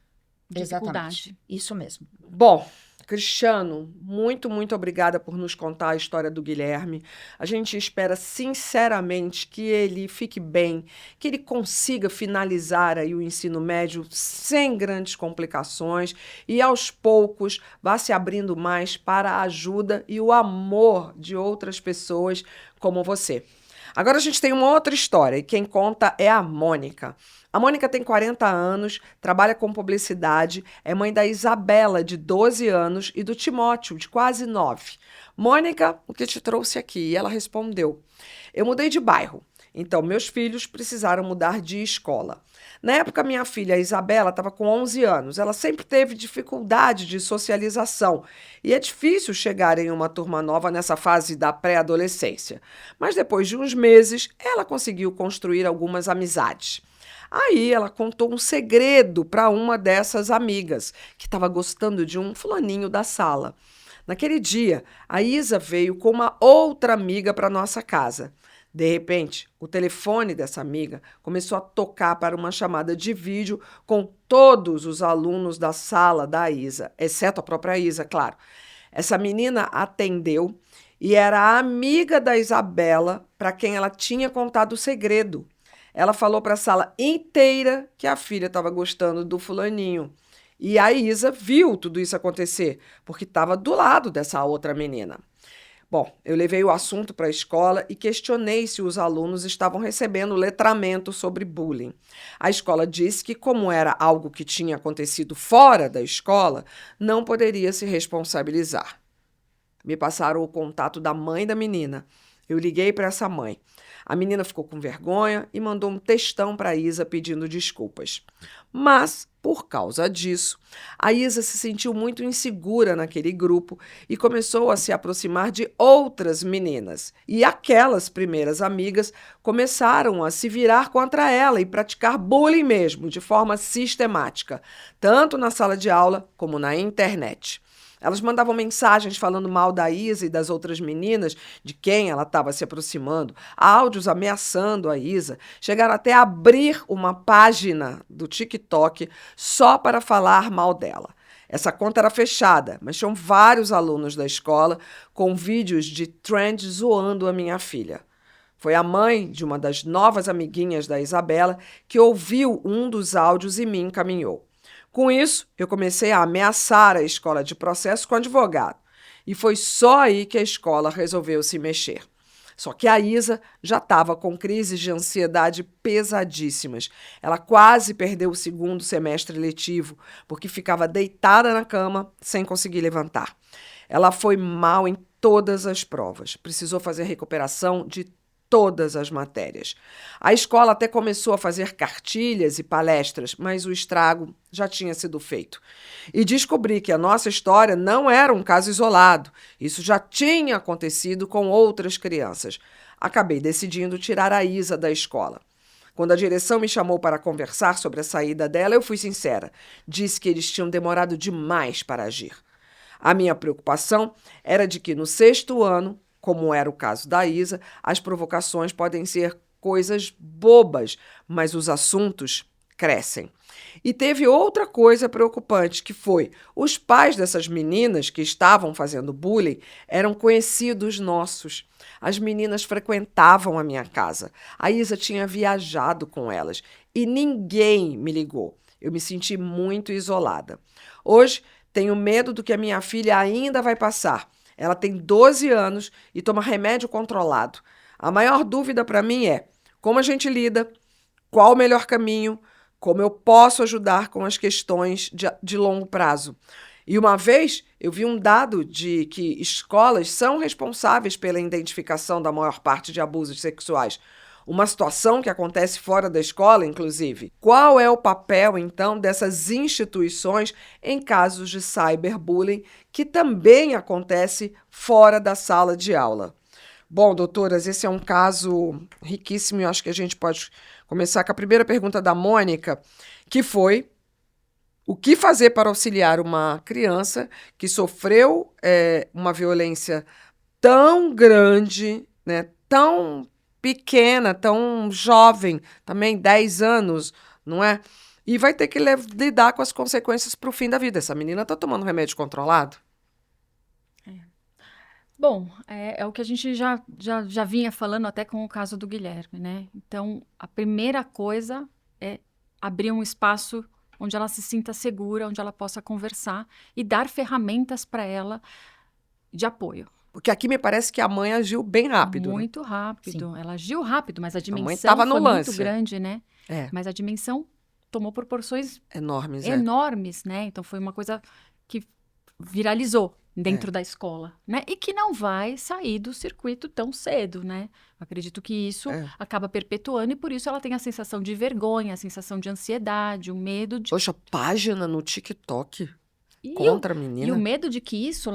dificuldade. Exatamente. Isso mesmo. Bom, Cristiano, muito, muito obrigada por nos contar a história do Guilherme. A gente espera sinceramente que ele fique bem, que ele consiga finalizar aí o ensino médio sem grandes complicações e aos poucos vá se abrindo mais para a ajuda e o amor de outras pessoas como você. Agora a gente tem uma outra história e quem conta é a Mônica. A Mônica tem 40 anos, trabalha com publicidade, é mãe da Isabela, de 12 anos, e do Timóteo, de quase 9. Mônica, o que te trouxe aqui? E ela respondeu: eu mudei de bairro, então meus filhos precisaram mudar de escola. Na época, minha filha Isabela estava com 11 anos. Ela sempre teve dificuldade de socialização e é difícil chegar em uma turma nova nessa fase da pré-adolescência. Mas depois de uns meses, ela conseguiu construir algumas amizades. Aí ela contou um segredo para uma dessas amigas, que estava gostando de um fulaninho da sala. Naquele dia, a Isa veio com uma outra amiga para nossa casa. De repente, o telefone dessa amiga começou a tocar para uma chamada de vídeo com todos os alunos da sala da Isa, exceto a própria Isa, claro. Essa menina atendeu e era a amiga da Isabela para quem ela tinha contado o segredo. Ela falou para a sala inteira que a filha estava gostando do fulaninho. E a Isa viu tudo isso acontecer, porque estava do lado dessa outra menina. Bom, eu levei o assunto para a escola e questionei se os alunos estavam recebendo letramento sobre bullying. A escola disse que, como era algo que tinha acontecido fora da escola, não poderia se responsabilizar. Me passaram o contato da mãe da menina. Eu liguei para essa mãe. A menina ficou com vergonha e mandou um textão para a Isa pedindo desculpas. Mas, por causa disso, a Isa se sentiu muito insegura naquele grupo e começou a se aproximar de outras meninas. E aquelas primeiras amigas começaram a se virar contra ela e praticar bullying mesmo, de forma sistemática, tanto na sala de aula como na internet. Elas mandavam mensagens falando mal da Isa e das outras meninas, de quem ela estava se aproximando, áudios ameaçando a Isa, chegaram até a abrir uma página do TikTok só para falar mal dela. Essa conta era fechada, mas tinham vários alunos da escola com vídeos de trend zoando a minha filha. Foi a mãe de uma das novas amiguinhas da Isabela que ouviu um dos áudios e me encaminhou. Com isso, eu comecei a ameaçar a escola de processo com advogado. E foi só aí que a escola resolveu se mexer. Só que a Isa já estava com crises de ansiedade pesadíssimas. Ela quase perdeu o segundo semestre letivo, porque ficava deitada na cama sem conseguir levantar. Ela foi mal em todas as provas, precisou fazer recuperação de todas as matérias. A escola até começou a fazer cartilhas e palestras, mas o estrago já tinha sido feito. E descobri que a nossa história não era um caso isolado. Isso já tinha acontecido com outras crianças. Acabei decidindo tirar a Isa da escola. Quando a direção me chamou para conversar sobre a saída dela, eu fui sincera. Disse que eles tinham demorado demais para agir. A minha preocupação era de que no 6º ano, como era o caso da Isa, as provocações podem ser coisas bobas, mas os assuntos crescem. E teve outra coisa preocupante, que foi: os pais dessas meninas que estavam fazendo bullying eram conhecidos nossos. As meninas frequentavam a minha casa. A Isa tinha viajado com elas e ninguém me ligou. Eu me senti muito isolada. Hoje, tenho medo do que a minha filha ainda vai passar. Ela tem 12 anos e toma remédio controlado. A maior dúvida para mim é como a gente lida, qual o melhor caminho, como eu posso ajudar com as questões de longo prazo. E uma vez eu vi um dado de que escolas são responsáveis pela identificação da maior parte de abusos sexuais. Uma situação que acontece fora da escola, inclusive. Qual é o papel, então, dessas instituições em casos de cyberbullying, que também acontece fora da sala de aula? Bom, doutoras, esse é um caso riquíssimo e eu acho que a gente pode começar com a primeira pergunta da Mônica, que foi: o que fazer para auxiliar uma criança que sofreu uma violência tão grande, né, tão pequena, tão jovem, também 10 anos, não é? E vai ter que lidar com as consequências para o fim da vida. Essa menina está tomando remédio controlado? Bom, é o que a gente já vinha falando até com o caso do Guilherme, né? Então, a primeira coisa é abrir um espaço onde ela se sinta segura, onde ela possa conversar e dar ferramentas para ela de apoio. Porque aqui me parece que a mãe agiu bem rápido. Muito rápido. Sim. Ela agiu rápido, mas a dimensão estava no foi lance. muito grande, né? É, Mas a dimensão tomou proporções enormes, enormes, né? Então foi uma coisa que viralizou dentro da escola, né? E que não vai sair do circuito tão cedo, né? Acredito que isso acaba perpetuando e por isso ela tem a sensação de vergonha, a sensação de ansiedade, o medo de... Poxa, página no TikTok E contra a E o menina. medo de que isso,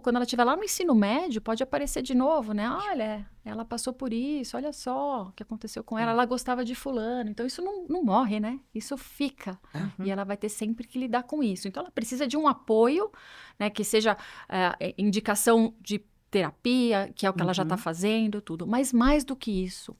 quando ela estiver lá no ensino médio, pode aparecer de novo, né? Olha, ela passou por isso, olha só o que aconteceu com ela, ela gostava de fulano. Então, isso não morre, né? Isso fica. E ela vai ter sempre que lidar com isso. Então, ela precisa de um apoio, né? Que seja indicação de terapia, que é o que ela já está fazendo, tudo. Mas mais do que isso,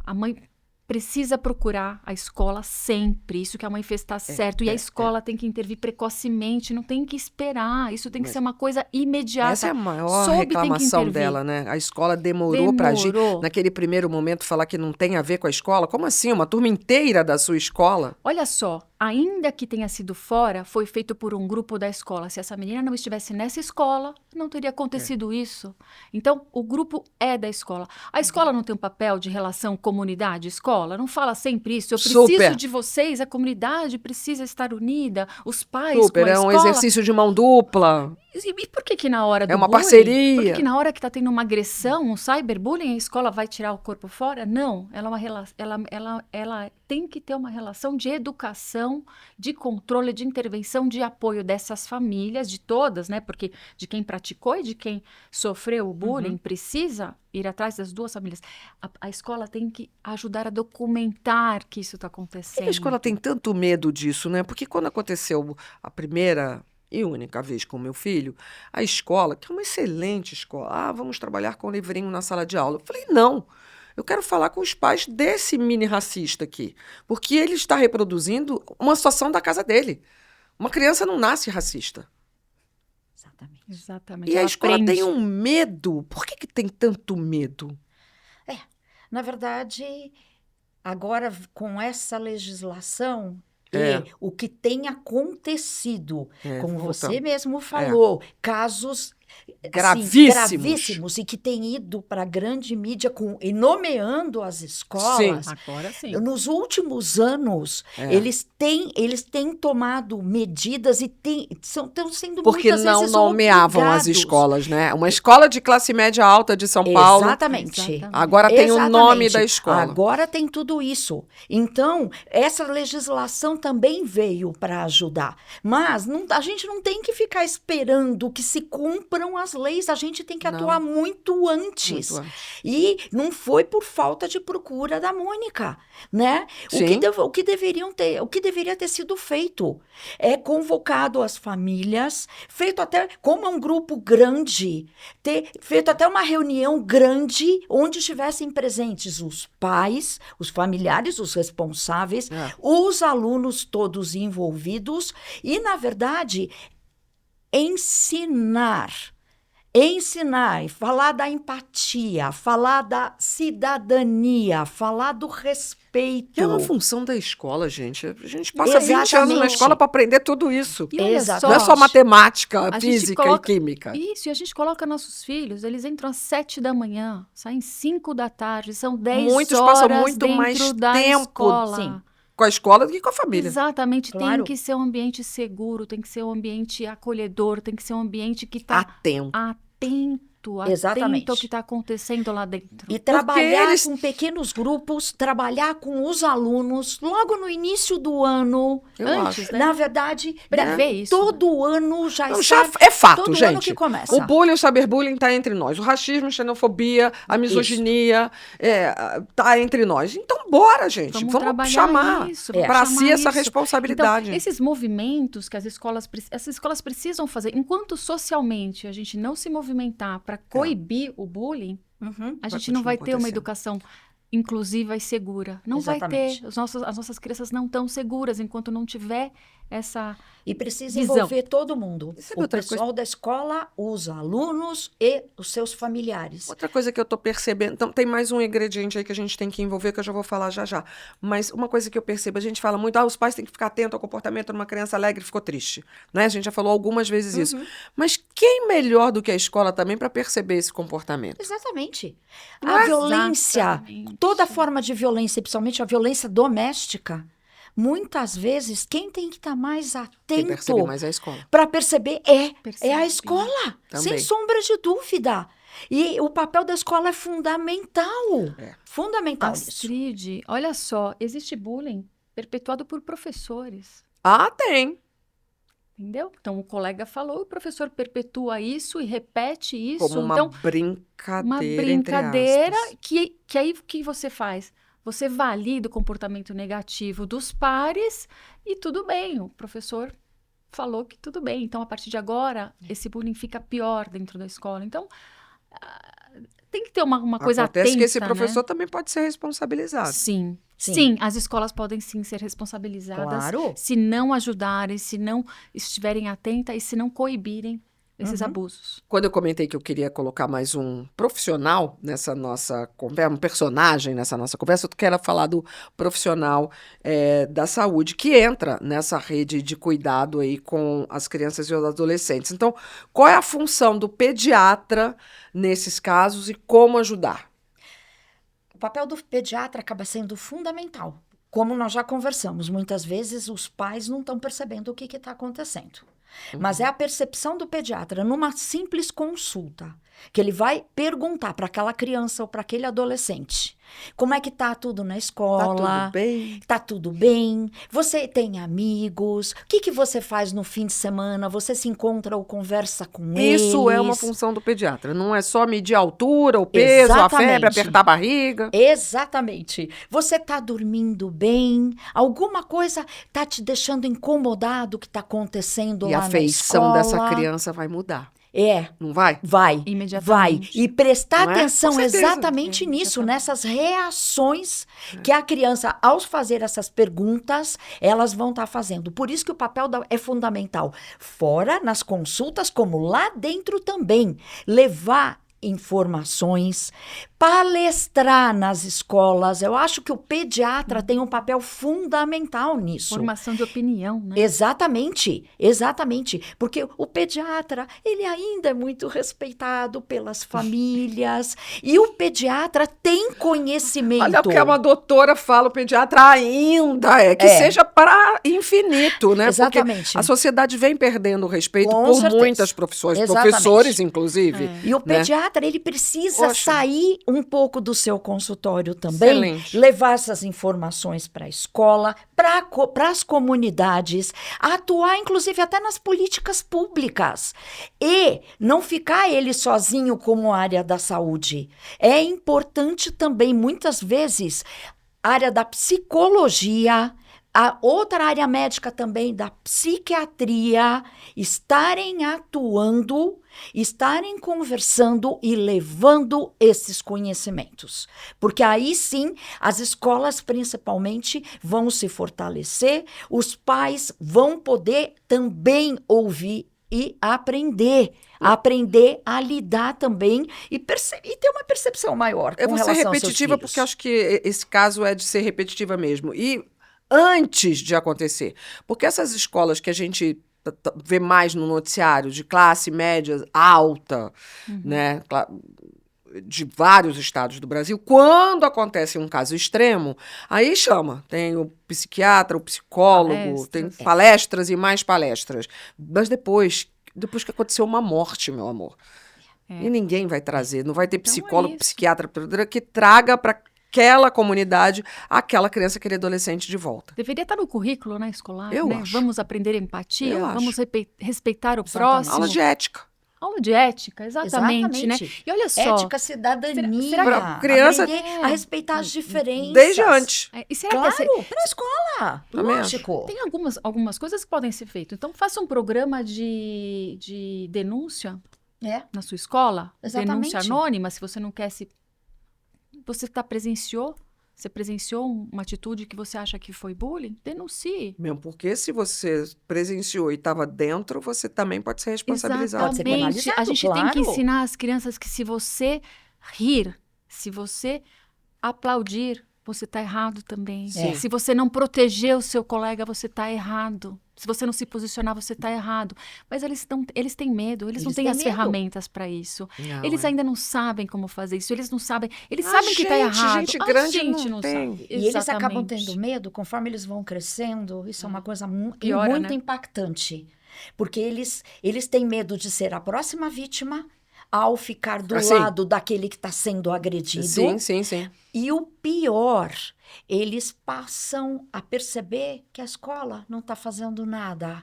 a mãe precisa procurar a escola sempre. Isso que a mãe fez está certo. E a escola tem que intervir precocemente, não tem que esperar. Isso tem que ser uma coisa imediata. Essa é a maior Soube, tem que reclamação intervir. dela, né? A escola demorou para agir. Demorou. Naquele primeiro momento, falar que não tem a ver com a escola. Como assim? Uma turma inteira da sua escola? Olha só, ainda que tenha sido fora, foi feito por um grupo da escola. Se essa menina não estivesse nessa escola, não teria acontecido isso. Então, o grupo é da escola. A escola não tem um papel de relação comunidade-escola? Não fala sempre isso? Eu preciso Super. de vocês, a comunidade precisa estar unida, os pais Super, com a é um escola. exercício de mão dupla. E por que na hora do É uma bullying, parceria. por que na hora que está tendo uma agressão, um cyberbullying, a escola vai tirar o corpo fora? Não, ela tem que ter uma relação de educação, de controle, de intervenção, de apoio dessas famílias, de todas, né? Porque de quem praticou e de quem sofreu o bullying precisa ir atrás das duas famílias. A escola tem que ajudar a documentar que isso está Por acontecendo. que a escola tem tanto medo disso, né? Porque quando aconteceu a primeira e única vez com meu filho, a escola, que é uma excelente escola, vamos trabalhar com o livrinho na sala de aula. Eu falei, não, eu quero falar com os pais desse mini racista aqui, porque ele está reproduzindo uma situação da casa dele. Uma criança não nasce racista. Exatamente. E a Ela escola aprende. tem um medo. Por que tem tanto medo? Na verdade, agora com essa legislação É. e o que tem acontecido, como você voltando. mesmo falou, casos gravíssimos. E que têm ido para a grande mídia e nomeando as escolas. Sim. Agora sim. Nos últimos anos, eles têm tomado medidas e estão sendo Porque muitas não vezes nomeavam as obrigados. escolas, né? Uma escola de classe média alta de São Paulo. Exatamente. Agora tem o nome da escola. Agora tem tudo isso. Então, essa legislação também veio para ajudar. Mas a gente não tem que ficar esperando que se cumpram as leis. A gente tem que atuar muito antes. E não foi por falta de procura da Mônica, né? O que deveria ter sido feito é convocado as famílias, feito até como é um grupo grande, ter feito até uma reunião grande onde estivessem presentes os pais, os familiares, os responsáveis, os alunos todos envolvidos e, na verdade, ensinar, falar da empatia, falar da cidadania, falar do respeito. É uma função da escola, gente. A gente passa 20 anos na escola para aprender tudo isso. E olha Não é só matemática, a física gente e química. Isso, e a gente coloca nossos filhos, eles entram às 7 da manhã, saem 5 da tarde, são 10 Muitos horas passam muito dentro mais da tempo escola. com a escola do que com a família. Exatamente, Claro. tem que ser um ambiente seguro, tem que ser um ambiente acolhedor, tem que ser um ambiente que está Atento. atento ao que está acontecendo lá dentro. E trabalhar com pequenos grupos, trabalhar com os alunos logo no início do ano. Antes, né? Na verdade, Prever isso, todo ano já Não, está... já é fato, todo gente. ano que começa. O bullying, o cyberbullying está entre nós. O racismo, a xenofobia, a misoginia está entre nós. Então, bora, gente. Vamos Vamos trabalhar chamar isso, para vamos si chamar essa isso. responsabilidade. Então, esses movimentos que essas escolas precisam fazer, enquanto socialmente a gente não se movimentar para coibir o bullying, a gente não vai ter uma educação inclusiva e segura. Não Exatamente. vai ter. As nossas crianças não estão seguras enquanto não tiver essa E precisa visão. envolver todo mundo. Sabe O outra pessoal da escola, os alunos e os seus familiares. Outra coisa que eu tô percebendo, então, tem mais um ingrediente aí que a gente tem que envolver, que eu já vou falar já já. Mas uma coisa que eu percebo, a gente fala muito, os pais têm que ficar atentos ao comportamento de uma criança alegre, ficou triste. Né? A gente já falou algumas vezes isso. Mas quem melhor do que a escola também para perceber esse comportamento? Exatamente. Não A é? violência, Exatamente. toda forma de violência, principalmente a violência doméstica, muitas vezes quem tem que estar mais Quem percebe atento mais é a escola. para perceber é Percebe. a escola, Também. sem sombra de dúvida. E o papel da escola é fundamental. Fundamental isso. Astrid, olha só, existe bullying perpetuado por professores. Ah, tem. Entendeu? Então, o colega falou, o professor perpetua isso e repete isso. Como uma Então, brincadeira, uma entre brincadeira aspas. que aí o que você faz? Você valida o comportamento negativo dos pares e tudo bem, o professor falou que tudo bem. Então, a partir de agora, esse bullying fica pior dentro da escola. Então, tem que ter uma coisa Acontece atenta, que esse né? professor também pode ser responsabilizado. Sim. Sim. Sim, as escolas podem sim ser responsabilizadas Claro. se não ajudarem, se não estiverem atentas e se não coibirem esses abusos. Quando eu comentei que eu queria colocar mais um profissional nessa nossa conversa, um personagem nessa nossa conversa, eu quero falar do profissional da saúde que entra nessa rede de cuidado aí com as crianças e os adolescentes. Então, qual é a função do pediatra nesses casos e como ajudar? O papel do pediatra acaba sendo fundamental. Como nós já conversamos, muitas vezes os pais não estão percebendo o que está acontecendo. Mas é a percepção do pediatra numa simples consulta, que ele vai perguntar para aquela criança ou para aquele adolescente: como é que tá tudo na escola? Tá tudo bem? Tá tudo bem? Você tem amigos? O que você faz no fim de semana? Você se encontra ou conversa com eles? Isso é uma função do pediatra. Não é só medir a altura, o peso, a febre, Exatamente. apertar a barriga. Exatamente. Você tá dormindo bem? Alguma coisa tá te deixando incomodado que tá acontecendo E lá a na feição dessa escola? criança vai mudar. Não vai? Vai. Imediatamente. E prestar Não é? atenção Com certeza. exatamente nisso, nessas reações que a criança, ao fazer essas perguntas, elas vão estar fazendo. Por isso que o papel é fundamental. Fora nas consultas, como lá dentro também. Levar informações, palestrar nas escolas. Eu acho que o pediatra tem um papel fundamental nisso. Formação de opinião, né? Exatamente, exatamente. Porque o pediatra, ele ainda é muito respeitado pelas famílias. E o pediatra tem conhecimento. Olha o que uma doutora fala, o pediatra ainda que seja para infinito, né? Exatamente. Porque a sociedade vem perdendo o respeito Com por certeza. muitas profissões, Exatamente. professores, inclusive. E o né? pediatra, ele precisa Poxa. sair um pouco do seu consultório também, Excelente. levar essas informações para a escola, para as comunidades, atuar inclusive até nas políticas públicas e não ficar ele sozinho como área da saúde. É importante também, muitas vezes, a área da psicologia, a outra área médica também, da psiquiatria, estarem atuando, estarem conversando e levando esses conhecimentos. Porque aí sim, as escolas principalmente vão se fortalecer, os pais vão poder também ouvir e aprender a lidar também e ter uma percepção maior com Eu vou ser relação aos seus repetitiva filhos. porque acho que esse caso é de ser repetitiva mesmo. E antes de acontecer, porque essas escolas que a gente vê mais no noticiário, de classe média alta, né, de vários estados do Brasil, quando acontece um caso extremo, aí chama. Tem o psiquiatra, o psicólogo, tem palestras e mais palestras. Mas depois que aconteceu uma morte, meu amor. E ninguém vai trazer, não vai ter psicólogo, psiquiatra que traga para aquela comunidade, aquela criança, aquele adolescente de volta. Deveria estar no currículo, né, escolar, Eu né? acho. Vamos aprender empatia, Eu vamos respeitar o Exatamente. próximo. Aula de ética. Aula de ética, exatamente, né? E olha só... Ética, cidadania, será que Pra criança- aprender a respeitar as diferenças. Desde antes. E será Claro, que para a escola, Também lógico. tem algumas coisas que podem ser feitas? Então, faça um programa de denúncia É, na sua escola, Exatamente. denúncia anônima, se você não quer se... Você presenciou uma atitude que você acha que foi bullying? Denuncie. Mesmo porque se você presenciou e estava dentro, você também pode ser responsabilizado. Pode ser Exatamente. A penalizado, gente tem que claro. ensinar as crianças que se você rir, se você aplaudir, você está errado também. Sim. Se você não proteger o seu colega, você está errado. Se você não se posicionar, você está errado. Mas eles têm medo, eles não Eles têm têm as medo. ferramentas para isso. Não, Eles é. ainda não sabem como fazer isso, eles não sabem. Eles A sabem que está gente, errado. gente A grande gente não tem. sabe. E eles acabam Exatamente. tendo medo, conforme eles vão crescendo, isso é uma coisa Piora, muito né? impactante. Porque eles têm medo de ser a próxima vítima ao ficar do Assim. lado daquele que está sendo agredido. Sim. E o pior, eles passam a perceber que a escola não está fazendo nada.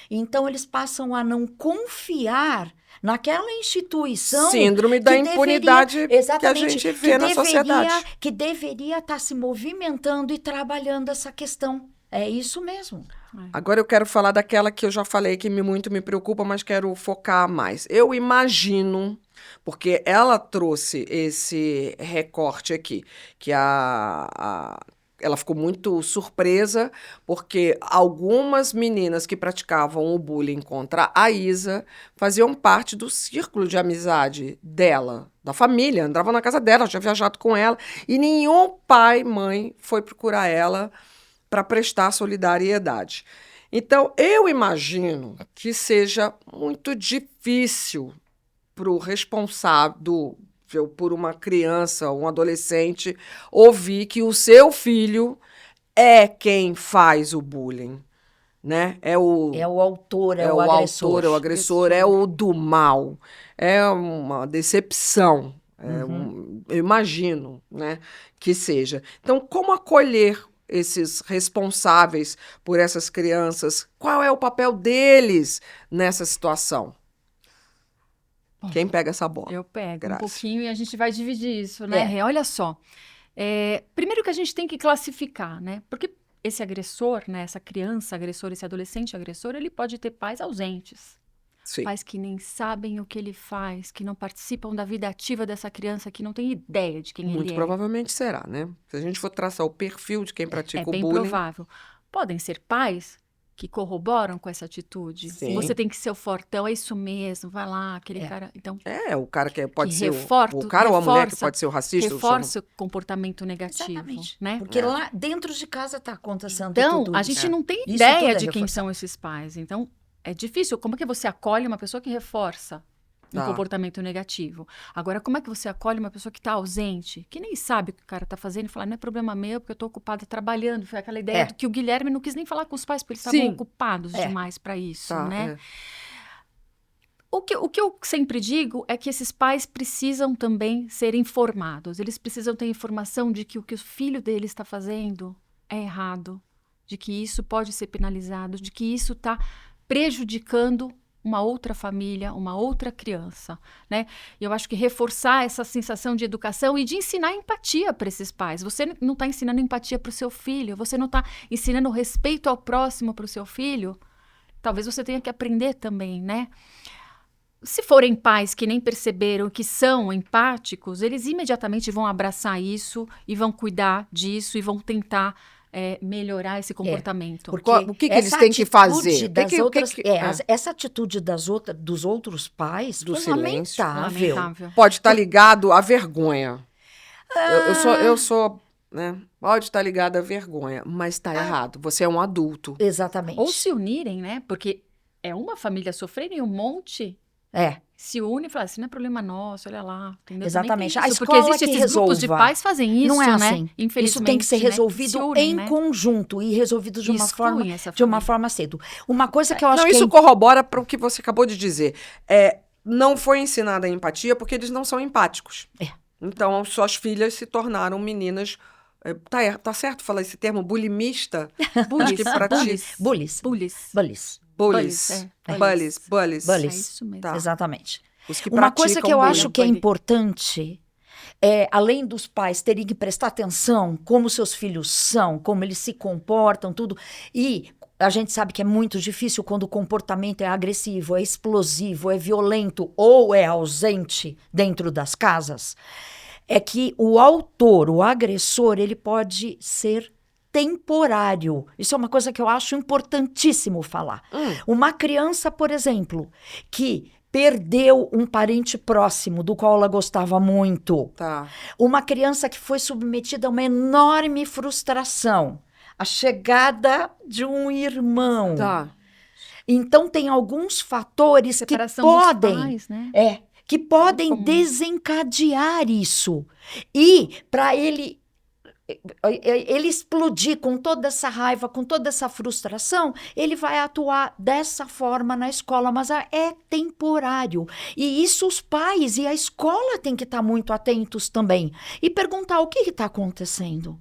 Então, eles passam a não confiar naquela instituição. Síndrome da que impunidade deveria- que a exatamente, gente vê na sociedade. Que deveria estar se movimentando e trabalhando essa questão. É isso mesmo. Agora eu quero falar daquela que eu já falei que muito me preocupa, mas quero focar mais. Eu imagino, porque ela trouxe esse recorte aqui, que ela ficou muito surpresa, porque algumas meninas que praticavam o bullying contra a Isa faziam parte do círculo de amizade dela, da família, andavam na casa dela, tinha viajado com ela, e nenhum pai, mãe foi procurar ela para prestar solidariedade. Então, eu imagino que seja muito difícil para o responsável por uma criança, um adolescente, ouvir que o seu filho é quem faz o bullying, né? É o autor, é o agressor. autor, é o agressor, é o do mal. É uma decepção. Eu imagino, né, que seja. Então, como acolher esses responsáveis por essas crianças? Qual é o papel deles nessa situação? Quem pega essa bola? Eu pego Graça. um pouquinho e a gente vai dividir isso, né, Rê? Olha só. Primeiro que a gente tem que classificar, né? Porque esse agressor, né, essa criança agressora, esse adolescente agressor, ele pode ter pais ausentes. Sim. Pais que nem sabem o que ele faz, que não participam da vida ativa dessa criança, que não tem ideia de quem Muito ele é. provavelmente será, né? Se a gente for traçar o perfil de quem pratica É o bem bullying... provável. Podem ser pais que corroboram com essa atitude. Sim. Você tem que ser o fortão, é isso mesmo, vai lá, aquele cara. Então, O cara que pode que ser reforça- o cara ou a mulher que reforça- pode ser o racista. reforça o comportamento negativo, Exatamente. né? Porque lá dentro de casa está acontecendo Então, tudo a isso. gente não tem Isso ideia tudo é de quem reforçado. são esses pais. Então, é difícil. Como é que você acolhe uma pessoa que reforça um Tá. comportamento negativo? Agora, como é que você acolhe uma pessoa que está ausente, que nem sabe o que o cara está fazendo e fala, não é problema meu, porque eu estou ocupada trabalhando. Foi aquela ideia que o Guilherme não quis nem falar com os pais, porque eles estavam Sim. ocupados É. demais para isso, Tá, né? O que eu sempre digo é que esses pais precisam também ser informados. Eles precisam ter informação de que o que o filho deles está fazendo é errado, de que isso pode ser penalizado, de que isso está prejudicando uma outra família, uma outra criança, né? E eu acho que reforçar essa sensação de educação e de ensinar empatia para esses pais. Você não está ensinando empatia para o seu filho, você não está ensinando respeito ao próximo para o seu filho. Talvez você tenha que aprender também, né? Se forem pais que nem perceberam que são empáticos, eles imediatamente vão abraçar isso e vão cuidar disso e vão tentar melhorar esse comportamento. Porque O que eles essa têm que fazer? atitude das outras- que- essa atitude dos outros pais Do foi silêncio. lamentável. Lamentável. Pode estar ligado à vergonha. Eu sou, né? Pode estar ligado à vergonha, mas está errado. Você é um adulto. Exatamente. Ou se unirem, né? Porque é uma família sofrendo e um monte se une e fala assim, não é problema nosso, olha lá. Entendeu? Exatamente. Também tem A isso, porque escola existem que esses grupos de resolva. pais fazem isso, Não é né? assim. Infelizmente, Isso tem que ser né? resolvido Se unem, em né? conjunto e resolvido de E uma excluem essa de uma família. forma cedo. Uma coisa que eu acho Não, que isso corrobora para o que você acabou de dizer. Não foi ensinada a empatia porque eles não são empáticos. Então, suas filhas se tornaram meninas. Tá certo falar esse termo? Bulimista? Bullies, que pra ti- bullies. bullies. Bullies. Bullies, Bullies. É Bullies. isso mesmo. Tá. Exatamente. Os que Uma coisa praticam que eu bullying. acho que é bullying. importante além dos pais terem que prestar atenção como seus filhos são, como eles se comportam, tudo. E a gente sabe que é muito difícil quando o comportamento é agressivo, é explosivo, é violento ou é ausente dentro das casas. É que o autor, o agressor, ele pode ser temporário. Isso é uma coisa que eu acho importantíssimo falar. Uma criança, por exemplo, que perdeu um parente próximo do qual ela gostava muito. Tá. Uma criança que foi submetida a uma enorme frustração. A chegada de um irmão. Tá. Então, tem alguns fatores que Separação dos podem... pais, né? que podem comum. desencadear isso. E para ele explodir com toda essa raiva, com toda essa frustração, ele vai atuar dessa forma na escola, mas é temporário. E isso os pais e a escola têm que estar muito atentos também. E perguntar o que está acontecendo.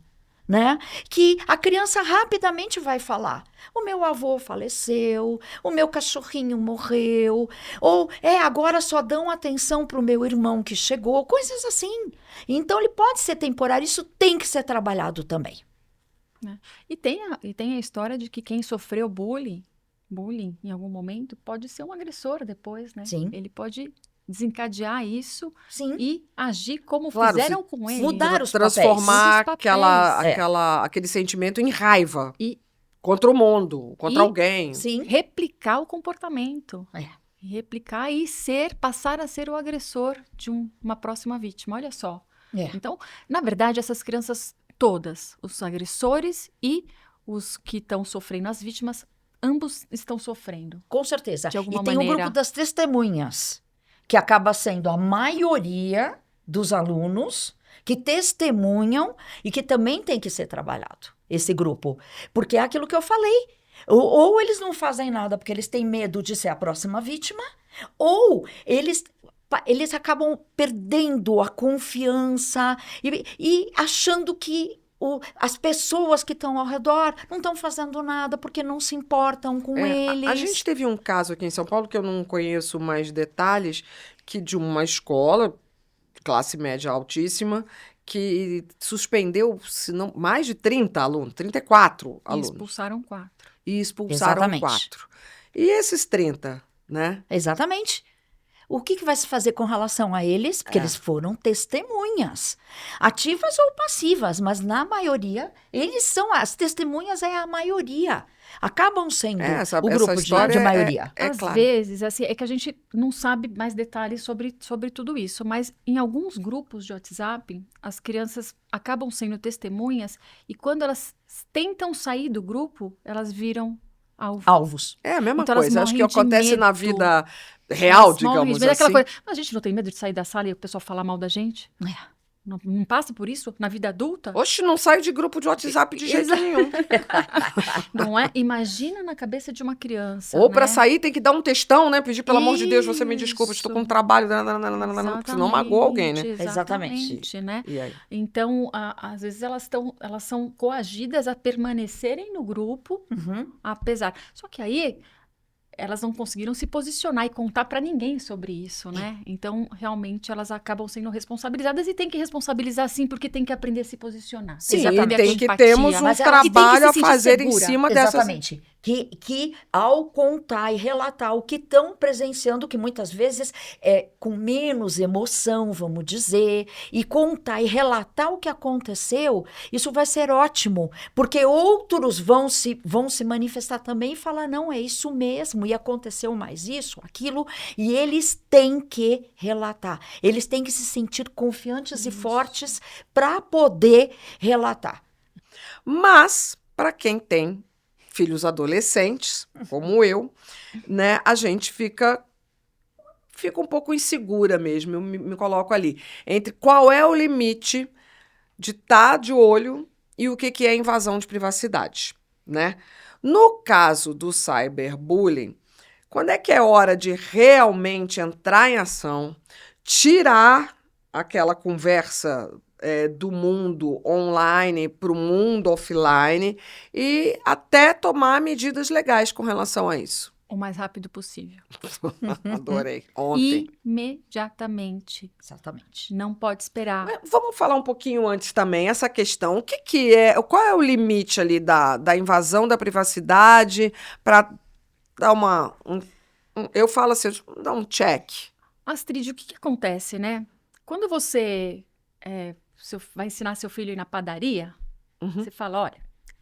Né? Que a criança rapidamente vai falar. O meu avô faleceu, o meu cachorrinho morreu, ou agora só dão atenção para o meu irmão que chegou, coisas assim. Então ele pode ser temporário, isso tem que ser trabalhado também. E tem a história de que quem sofreu bullying em algum momento pode ser um agressor depois, né? Sim. Ele pode desencadear isso Sim. e agir como Claro, fizeram com ele. mudar os Transformar papéis. Os papéis. aquele sentimento em raiva. E- Contra o mundo, contra E- alguém. Sim. Replicar o comportamento. É. Replicar e passar a ser o agressor de uma próxima vítima. Olha só. É. Então, na verdade, essas crianças todas, os agressores e os que estão sofrendo, as vítimas, ambos estão sofrendo. Com certeza. De alguma E tem o maneira. grupo das testemunhas, que acaba sendo a maioria dos alunos que testemunham e que também tem que ser trabalhado, esse grupo. Porque é aquilo que eu falei. Ou eles não fazem nada porque eles têm medo de ser a próxima vítima, ou eles acabam perdendo a confiança e achando que as pessoas que estão ao redor não estão fazendo nada porque não se importam com eles. A gente teve um caso aqui em São Paulo, que eu não conheço mais detalhes, que de uma escola, classe média altíssima, que suspendeu, se não, mais de 30 alunos, 34 E alunos. expulsaram 4. E expulsaram Exatamente. 4. E esses 30, né? Exatamente. O que vai se fazer com relação a eles? Porque eles foram testemunhas, ativas ou passivas, mas na maioria, eles são, as testemunhas é a maioria. Acabam sendo o grupo de maioria. Às vezes, assim, é que a gente não sabe mais detalhes sobre tudo isso, mas em alguns grupos de WhatsApp, as crianças acabam sendo testemunhas e quando elas tentam sair do grupo, elas viram alvos. É a mesma então, coisa, acho que acontece na vida real, digamos assim. Coisa, mas a gente não tem medo de sair da sala e o pessoal falar mal da gente? Não passa por isso na vida adulta? Oxe, não saio de grupo de WhatsApp de jeito nenhum. Não é? Imagina na cabeça de uma criança. Ou para sair tem que dar um textão, né? Pedir, pelo amor de Deus, você me desculpa, estou com trabalho, senão magoou alguém, né? Exatamente. Né? Então, às vezes elas são coagidas a permanecerem no grupo, apesar. Só que aí elas não conseguiram se posicionar e contar para ninguém sobre isso, né? Então, realmente, elas acabam sendo responsabilizadas e tem que responsabilizar sim, porque tem que aprender a se posicionar. Sim, tem que termos um trabalho a fazer em cima dessas... Exatamente. Que ao contar e relatar o que estão presenciando, que muitas vezes é com menos emoção, vamos dizer, e contar e relatar o que aconteceu, isso vai ser ótimo, porque outros vão se manifestar também e falar, não, é isso mesmo, e aconteceu mais isso, aquilo, e eles têm que relatar, eles têm que se sentir confiantes e fortes para poder relatar. Mas, para quem tem filhos adolescentes, como eu, né, a gente fica um pouco insegura mesmo, eu me coloco ali, entre qual é o limite de estar de olho e o que é invasão de privacidade, né? No caso do cyberbullying, quando é que é hora de realmente entrar em ação, tirar aquela conversa do mundo online para o mundo offline e até tomar medidas legais com relação a isso? O mais rápido possível. Adorei. Ontem. Imediatamente. Exatamente. Não pode esperar. Mas vamos falar um pouquinho antes também, essa questão. O que é, qual é o limite ali da invasão da privacidade para dar eu falo assim, dar um check. Astrid, o que acontece, né? Quando você vai ensinar seu filho a ir na padaria, você fala, olha,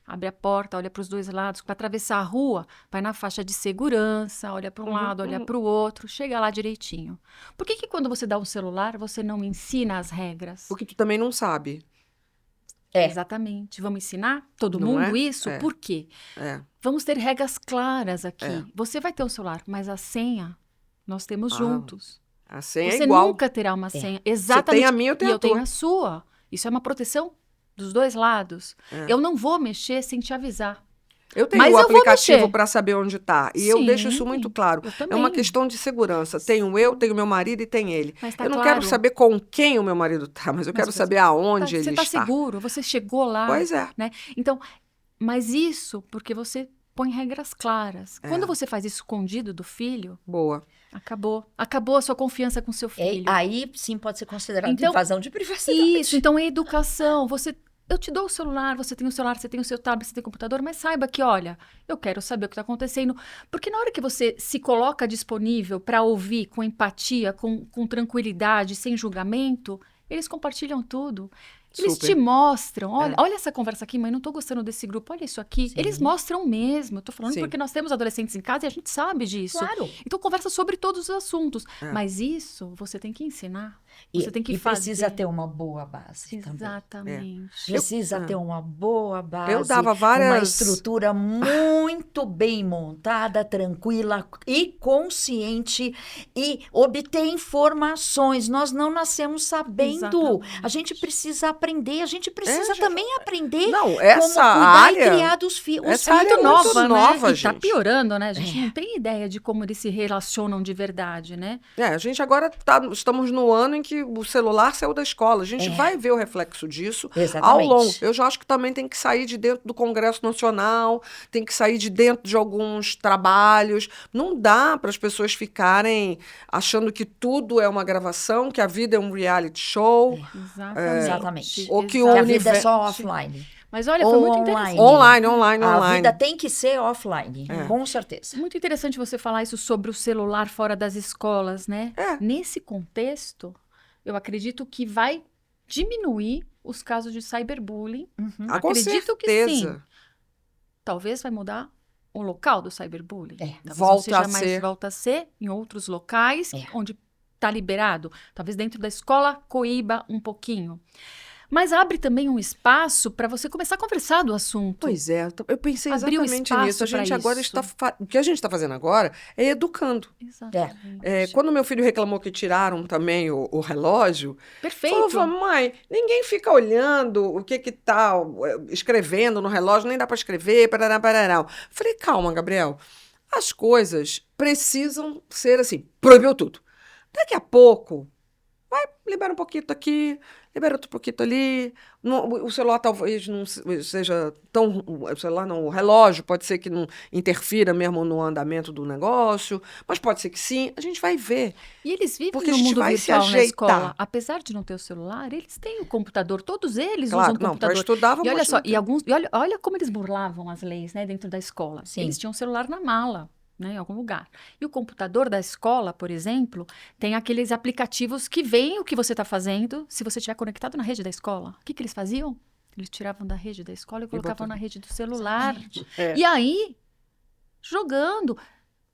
abre a porta, olha para os dois lados, para atravessar a rua, vai na faixa de segurança, olha para um lado, olha para o outro, chega lá direitinho. Por que quando você dá um celular, você não ensina as regras? Porque tu também não sabe. Exatamente. Vamos ensinar todo mundo isso? Por quê? Vamos ter regras claras aqui. Você vai ter um celular, mas a senha nós temos juntos. A senha você é igual. Nunca terá uma senha. Exatamente. Você tem a minha, eu tenho a tua. E eu tenho a sua. Isso é uma proteção dos dois lados. Eu não vou mexer sem te avisar. Eu tenho o aplicativo para saber onde está. E eu deixo isso muito claro. É uma questão de segurança. Tenho tenho meu marido e tem ele. Eu não quero saber com quem o meu marido está, mas eu quero saber aonde ele está. Você está seguro, você chegou lá. Pois é. Né? Então, mas isso porque você põe regras claras. Quando você faz isso escondido do filho... Boa. Acabou a sua confiança com seu filho. Aí sim pode ser considerado invasão de privacidade. Isso, então é educação. Eu te dou o celular, você tem o celular, você tem o seu tablet, você tem o computador, mas saiba que, olha, eu quero saber o que está acontecendo. Porque na hora que você se coloca disponível para ouvir com empatia, com tranquilidade, sem julgamento, eles compartilham tudo. Eles te mostram, olha essa conversa aqui, mãe, não tô gostando desse grupo, olha isso aqui. Sim. Eles mostram mesmo, eu tô falando porque nós temos adolescentes em casa e a gente sabe disso. Claro. Então conversa sobre todos os assuntos. Mas isso você tem que ensinar. Você tem que fazer. Precisa ter uma boa base. Exatamente. Precisa ter uma boa base. Eu dava uma estrutura muito bem montada, tranquila e consciente e obter informações. Nós não nascemos sabendo. Exatamente. A gente precisa aprender, a gente precisa também aprender como cuidar e criar dos filhos. Essa área é muito nova, gente. E tá piorando, né? A gente não tem ideia de como eles se relacionam de verdade, né? A gente agora estamos no ano em que o celular saiu da escola. A gente vai ver o reflexo disso ao longo. Eu já acho que também tem que sair de dentro do Congresso Nacional, tem que sair de dentro de alguns trabalhos. Não dá para as pessoas ficarem achando que tudo é uma gravação, que a vida é um reality show. Exatamente. Ou que a vida é só offline. Mas olha, foi muito interessante. Online. Online. A vida tem que ser offline, com certeza. Muito interessante você falar isso sobre o celular fora das escolas, né? Nesse contexto, eu acredito que vai diminuir os casos de cyberbullying. Com Acredito que certeza. sim. Talvez vai mudar o local do cyberbullying. Talvez volta a ser em outros locais onde está liberado. Talvez dentro da escola coíba um pouquinho. Mas abre também um espaço para você começar a conversar do assunto. Pois é, eu pensei Abrir um exatamente espaço nisso. A gente pra agora isso. o que a gente está fazendo agora é educando. Exatamente. Quando meu filho reclamou que tiraram também o relógio, Perfeito. falou, mãe, ninguém fica olhando o que tá escrevendo no relógio, nem dá para escrever, parará, parará. Falei, calma, Gabriel, as coisas precisam ser assim, proibiu tudo. Daqui a pouco, libera um pouquinho aqui, libera outro pouquinho ali. O celular talvez não seja tão... O celular não, o relógio pode ser que não interfira mesmo no andamento do negócio, mas pode ser que sim, a gente vai ver. E eles vivem Porque a no gente mundo vai se virtual na ajeitar. escola. Apesar de não ter o celular, eles têm o computador. Todos eles usam o Para computador. estudar, vamos E olha só, ajudar. olha como eles burlavam as leis, né, dentro da escola. Sim. Eles tinham o celular na mala, né, em algum lugar. E o computador da escola, por exemplo, tem aqueles aplicativos que veem o que você está fazendo se você estiver conectado na rede da escola. O que eles faziam? Eles tiravam da rede da escola e colocavam na rede do celular. E aí, jogando,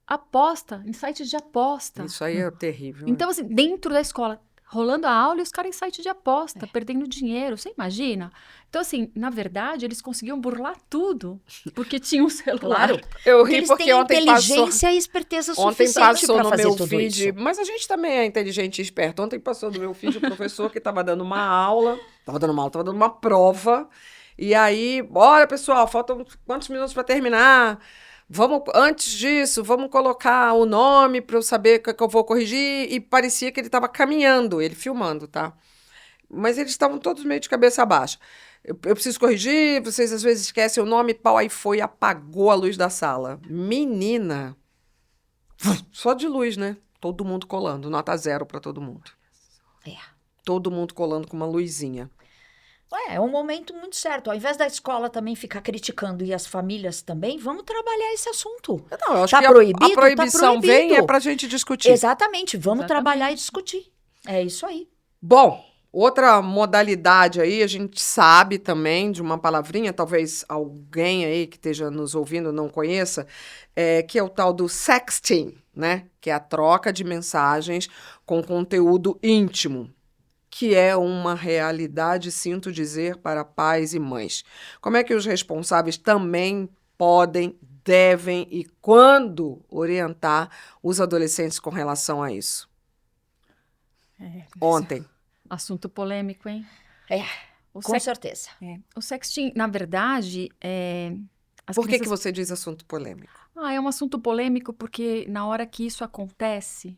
aposta, em sites de aposta. Isso aí é terrível. Então, assim, dentro da escola, rolando a aula e os caras em site de aposta, perdendo dinheiro, você imagina? Então, assim, na verdade, eles conseguiam burlar tudo, porque tinham um celular. Claro. Eu Porque ri eles porque têm ontem passou... inteligência e esperteza Ontem suficiente passou para no fazer meu tudo feed, isso. mas a gente também é inteligente e esperto. Ontem passou no meu feed o professor que estava dando uma aula, estava dando uma prova, e aí, bora pessoal, faltam quantos minutos para terminar? Antes disso, vamos colocar o nome para eu saber o que eu vou corrigir, e parecia que ele estava caminhando, ele filmando, tá? Mas eles estavam todos meio de cabeça baixa. Eu preciso corrigir, vocês às vezes esquecem o nome, pau, aí foi, apagou a luz da sala. Menina, só de luz, né? Todo mundo colando, nota 0 para todo mundo. Todo mundo colando com uma luzinha. É um momento muito certo. Ao invés da escola também ficar criticando e as famílias também, vamos trabalhar esse assunto. Não, eu acho Tá que proibido? a proibição Tá vem proibido. para a gente discutir. Exatamente, vamos trabalhar e discutir. É isso aí. Bom, outra modalidade aí, a gente sabe também de uma palavrinha, talvez alguém aí que esteja nos ouvindo não conheça, que é o tal do sexting, né? Que é a troca de mensagens com conteúdo íntimo, que é uma realidade, sinto dizer, para pais e mães. Como é que os responsáveis também podem, devem e quando orientar os adolescentes com relação a isso? Ontem. Assunto polêmico, hein? Com certeza. O sexting, na verdade, Por que você diz assunto polêmico? É um assunto polêmico porque na hora que isso acontece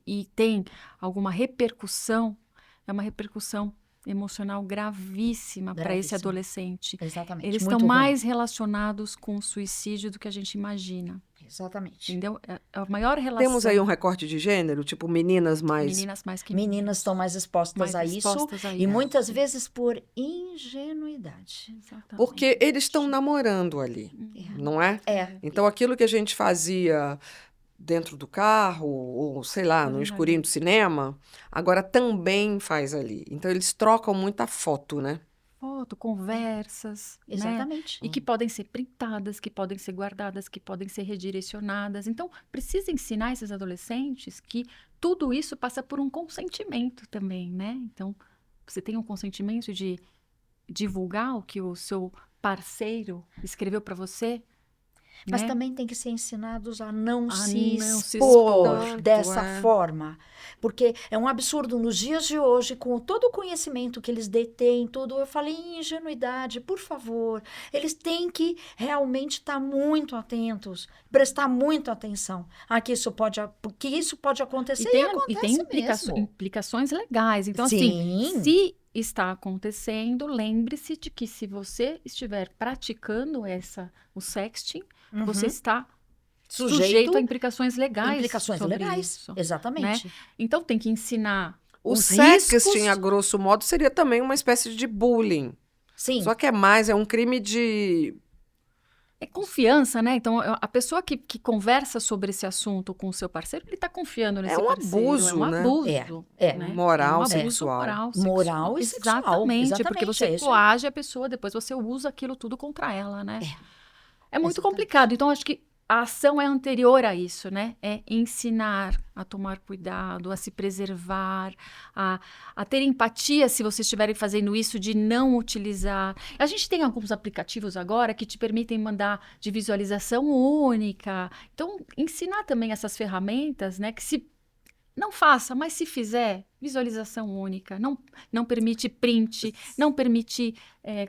e tem alguma repercussão, é uma repercussão emocional gravíssima para esse adolescente. Exatamente. Eles estão mais relacionados com o suicídio do que a gente imagina. Exatamente. Entendeu? É a maior relação. Temos aí um recorte de gênero, tipo meninas mais... Meninas mais que Meninas estão mais expostas a isso. E muitas vezes por ingenuidade. Exatamente. Porque eles estão namorando ali, não é? Então, aquilo que a gente fazia dentro do carro, ou sei lá, no escurinho do cinema, agora também faz ali. Então, eles trocam muita foto, né? Foto, conversas, Exatamente. Né? E que podem ser printadas, que podem ser guardadas, que podem ser redirecionadas. Então, precisa ensinar esses adolescentes que tudo isso passa por um consentimento também, né? Então, você tem um consentimento de divulgar o que o seu parceiro escreveu para você, mas né? também tem que ser ensinados a não se expor expor dessa forma. Porque é um absurdo nos dias de hoje, com todo o conhecimento que eles detêm, tudo. Eu falei ingenuidade, por favor. Eles têm que realmente estar muito atentos, prestar muita atenção a que isso pode acontecer e tem implicações legais. Então, assim, se está acontecendo, lembre-se de que se você estiver praticando o sexting, você está sujeito a implicações legais. Isso, exatamente. Né? Então, tem que ensinar o os sexting, riscos. a grosso modo, seria também uma espécie de bullying. Sim. Só que é mais, é um crime de... É confiança, né? Então, a pessoa que conversa sobre esse assunto com o seu parceiro, ele está confiando nesse um parceiro. abuso, É um né? abuso. É. Né? Moral, é um abuso sexual. moral, Moral e sexual. Exatamente, porque você É isso aí. coage a pessoa, depois você usa aquilo tudo contra ela, né? É muito Exatamente. complicado. Então, acho que a ação é anterior a isso, né? É ensinar a tomar cuidado, a se preservar, a ter empatia se vocês estiverem fazendo isso, de não utilizar. A gente tem alguns aplicativos agora que te permitem mandar de visualização única. Então, ensinar também essas ferramentas, né? Que se não faça, mas se fizer, visualização única, não permite print, não permite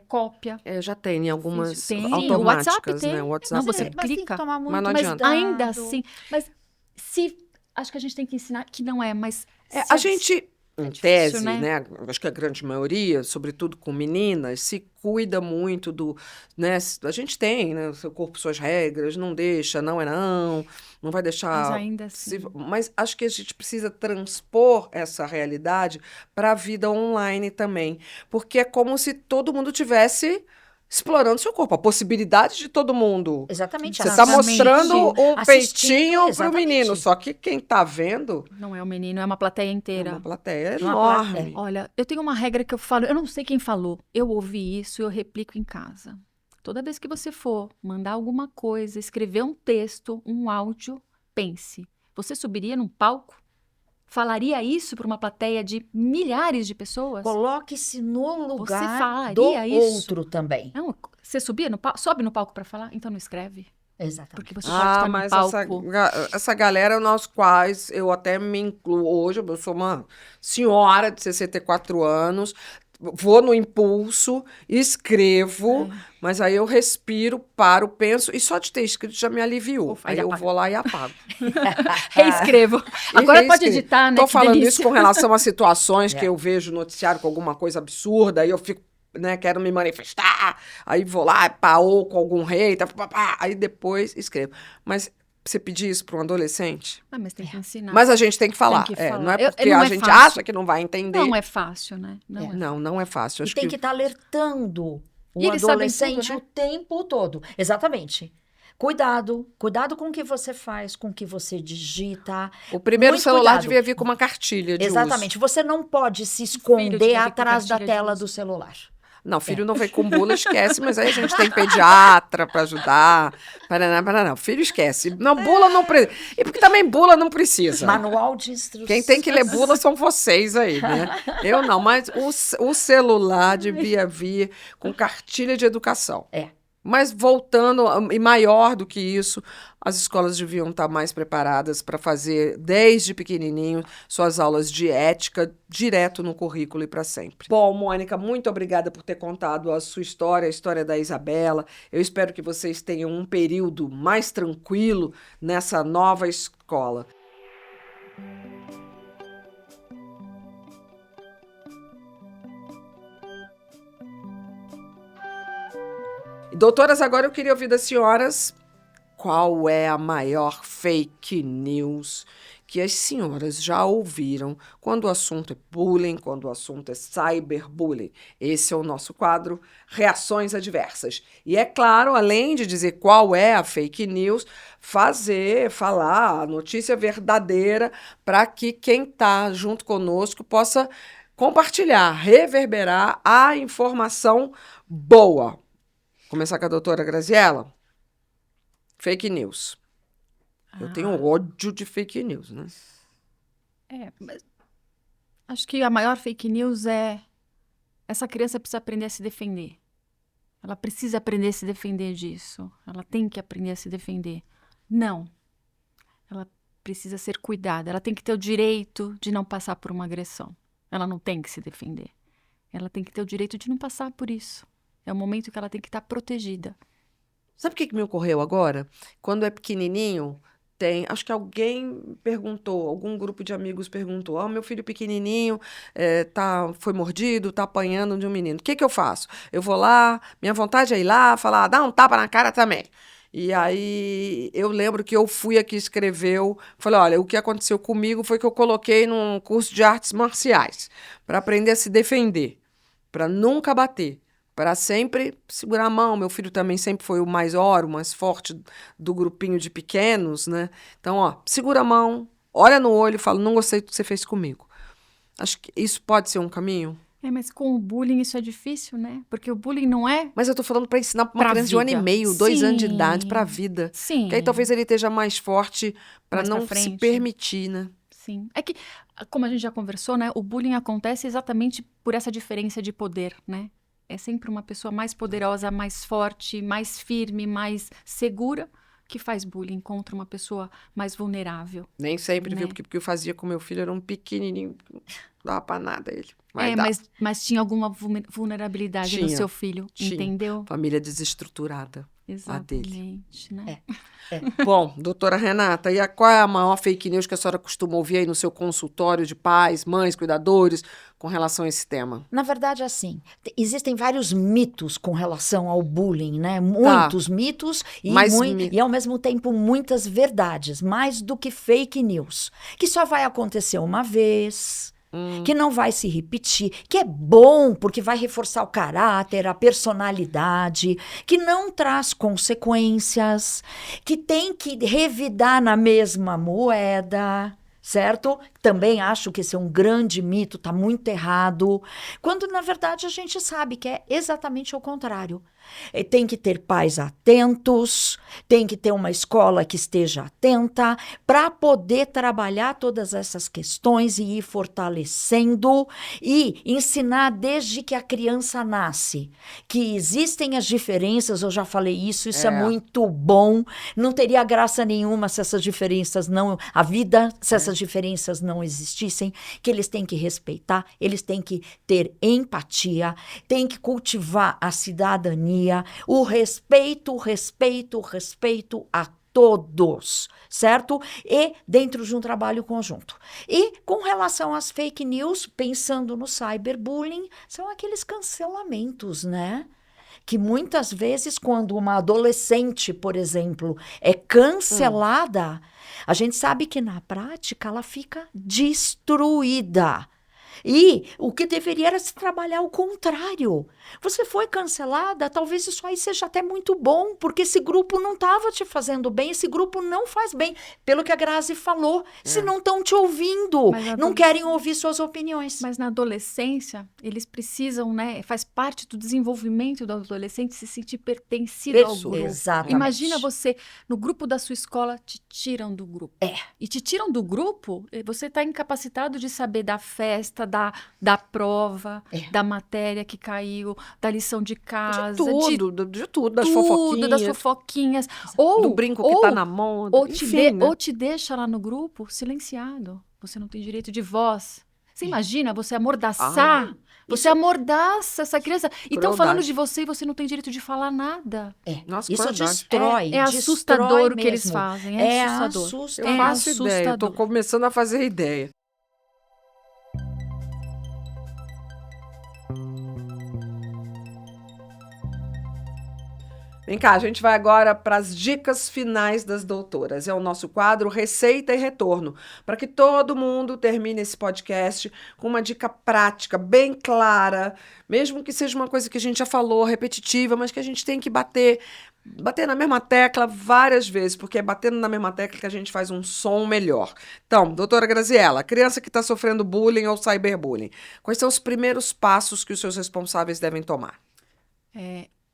cópia. Já tem em algumas Tem, o automáticas, WhatsApp tem. né? O WhatsApp Não, você tem. Mas tem que clica. tomar muito Mas não Mas adianta. ainda cuidado. assim, mas se acho que a gente tem que ensinar que não é, mas se A gente, em difícil, tese, né? né? Acho que a grande maioria, sobretudo com meninas, se cuida muito do, né? A gente tem, né? O seu corpo, suas regras, não deixa, não é não vai deixar. Mas ainda assim. Mas acho que a gente precisa transpor essa realidade para a vida online também, porque é como se todo mundo tivesse explorando seu corpo, a possibilidade de todo mundo. Exatamente. Você está Exatamente. mostrando um Assistindo, peitinho pro exatamente. menino, só que quem tá vendo Não é o menino, é uma plateia é inteira. uma plateia Uma enorme. Olha, eu tenho uma regra que eu falo, eu não sei quem falou, eu ouvi isso e eu replico em casa. Toda vez que você for mandar alguma coisa, escrever um texto, um áudio, pense. Você subiria num palco? Falaria isso para uma plateia de milhares de pessoas? Coloque-se no lugar falaria do isso? outro também. Não, você subia no palco, sobe no palco para falar? Então não escreve. Exatamente. Porque você pode estar no Mas palco. essa galera nos quais eu até me incluo hoje, eu sou uma senhora de 64 anos, vou no impulso, escrevo, mas aí eu respiro, paro, penso, e só de ter escrito já me aliviou. Ufa, Aí aí eu apaga. vou lá e apago. Reescrevo. E Agora pode reescrevo. editar, né? Tô Que falando delícia. isso com relação a situações que É. eu vejo noticiário com alguma coisa absurda, aí eu fico, né, quero me manifestar, aí vou lá, paô com algum rei, aí depois escrevo. Mas você pedir isso para um adolescente? Ah, mas tem que ensinar. Mas a gente tem que falar. Tem que Não falar. é porque Não a é gente fácil. acha que não vai entender. Não é fácil, né? Não é fácil. E Acho tem que estar alertando E o eles sabem adolescente tudo, né? o tempo todo. Exatamente. Cuidado com o que você faz, com o que você digita. o primeiro muito celular cuidado. devia vir com uma cartilha de Exatamente. Você não pode se filho esconder devia vir com atrás da cartilha de tela uso. do celular. uso. Não, filho não vem com bula, esquece, mas aí a gente tem pediatra para ajudar. Paraná. Filho esquece. Não, bula não precisa. E porque também bula não precisa. Manual de instruções. Quem tem que ler bula são vocês aí, né? Eu não, mas o celular devia vir com cartilha de educação. Mas voltando, e maior do que isso, as escolas deviam estar mais preparadas para fazer, desde pequenininho, suas aulas de ética direto no currículo e para sempre. Bom, Mônica, muito obrigada por ter contado a sua história, a história da Isabela. Eu espero que vocês tenham um período mais tranquilo nessa nova escola. Doutoras, agora eu queria ouvir das senhoras qual é a maior fake news que as senhoras já ouviram quando o assunto é bullying, quando o assunto é cyberbullying. Esse é o nosso quadro Reações Adversas. E é claro, além de dizer qual é a fake news, falar a notícia verdadeira para que quem está junto conosco possa compartilhar, reverberar a informação boa. Começar com a doutora Graziella. Fake news. Eu tenho ódio de fake news, né? Mas acho que a maior fake news é essa criança precisa aprender a se defender. Ela precisa aprender a se defender disso. Ela tem que aprender a se defender. Não. Ela precisa ser cuidada. Ela tem que ter o direito de não passar por uma agressão. Ela não tem que se defender. Ela tem que ter o direito de não passar por isso. É o momento que ela tem que estar protegida. Sabe o que me ocorreu agora? Quando é pequenininho, acho que alguém perguntou, algum grupo de amigos perguntou, meu filho pequenininho foi mordido, tá apanhando de um menino. O que eu faço? Eu vou lá, minha vontade é ir lá, falar, dá um tapa na cara também. E aí eu lembro que eu fui a que escreveu, falei, olha, o que aconteceu comigo foi que eu coloquei num curso de artes marciais para aprender a se defender, para nunca bater. para sempre segurar a mão. Meu filho também sempre foi o maior, o mais forte do grupinho de pequenos, né? Então, ó, segura a mão, olha no olho e fala, não gostei do que você fez comigo. Acho que isso pode ser um caminho. Mas com o bullying isso é difícil, né? Porque o bullying não é Mas eu tô falando para ensinar pra uma pra criança de 1 ano e vida. meio, 2 anos de Sim. idade, pra vida. Sim. Que aí talvez ele esteja mais forte para Mais pra não se frente. permitir, né? Sim. É que, como a gente já conversou, né? O bullying acontece exatamente por essa diferença de poder, né? É sempre uma pessoa mais poderosa, mais forte, mais firme, mais segura que faz bullying contra uma pessoa mais vulnerável. Nem sempre, Né? viu? Porque eu fazia com meu filho era um pequenininho, não dava pra nada ele. Mas dá. Mas tinha alguma vulnerabilidade no Tinha, seu filho, tinha. entendeu? Família desestruturada. A dele. Exatamente, né? Bom, doutora Renata, qual é a maior fake news que a senhora costuma ouvir aí no seu consultório de pais, mães, cuidadores, com relação a esse tema? Na verdade, assim, existem vários mitos com relação ao bullying, né? Muitos mitos e ao mesmo tempo muitas verdades, mais do que fake news. Que só vai acontecer uma vez, que não vai se repetir, que é bom porque vai reforçar o caráter, a personalidade, que não traz consequências, que tem que revidar na mesma moeda. Certo? Também acho que esse é um grande mito, está muito errado. Quando, na verdade, a gente sabe que é exatamente o contrário. Tem que ter pais atentos, tem que ter uma escola que esteja atenta para poder trabalhar todas essas questões e ir fortalecendo e ensinar desde que a criança nasce. Que existem as diferenças, eu já falei isso é muito bom. Não teria graça nenhuma se essas diferenças não... A vida, se essas diferenças não existissem, que eles têm que respeitar, eles têm que ter empatia, têm que cultivar a cidadania, o respeito a todos, certo? E dentro de um trabalho conjunto. E com relação às fake news, pensando no cyberbullying, são aqueles cancelamentos, né? Que muitas vezes, quando uma adolescente, por exemplo, é cancelada, a gente sabe que na prática ela fica destruída. E o que deveria era se trabalhar o contrário. Você foi cancelada, talvez isso aí seja até muito bom, porque esse grupo não estava te fazendo bem, esse grupo não faz bem, pelo que a Grazi falou. Se não estão te ouvindo, não querem ouvir suas opiniões. Mas na adolescência, eles precisam, né? Faz parte do desenvolvimento do adolescente se sentir pertencido ao grupo. Exatamente. Imagina você, no grupo da sua escola, te tiram do grupo. E te tiram do grupo, você está incapacitado de saber da festa, da prova, da matéria que caiu, da lição de casa. De tudo, das fofoquinhas. Das fofoquinhas. Ou, do brinco que tá na moda. Ou te deixa lá no grupo silenciado. Você não tem direito de voz. Você imagina você amordaçar? Você amordaça essa criança. E estão falando de você e você não tem direito de falar nada. Nossa, isso crueldade. destrói. É assustador o que eles fazem. É assustador. Eu faço ideia, eu tô começando a fazer ideia. Vem cá, a gente vai agora para as dicas finais das doutoras. É o nosso quadro Receita e Retorno, para que todo mundo termine esse podcast com uma dica prática, bem clara, mesmo que seja uma coisa que a gente já falou, repetitiva, mas que a gente tem que bater na mesma tecla várias vezes, porque é batendo na mesma tecla que a gente faz um som melhor. Então, doutora Graziella, criança que está sofrendo bullying ou cyberbullying, quais são os primeiros passos que os seus responsáveis devem tomar?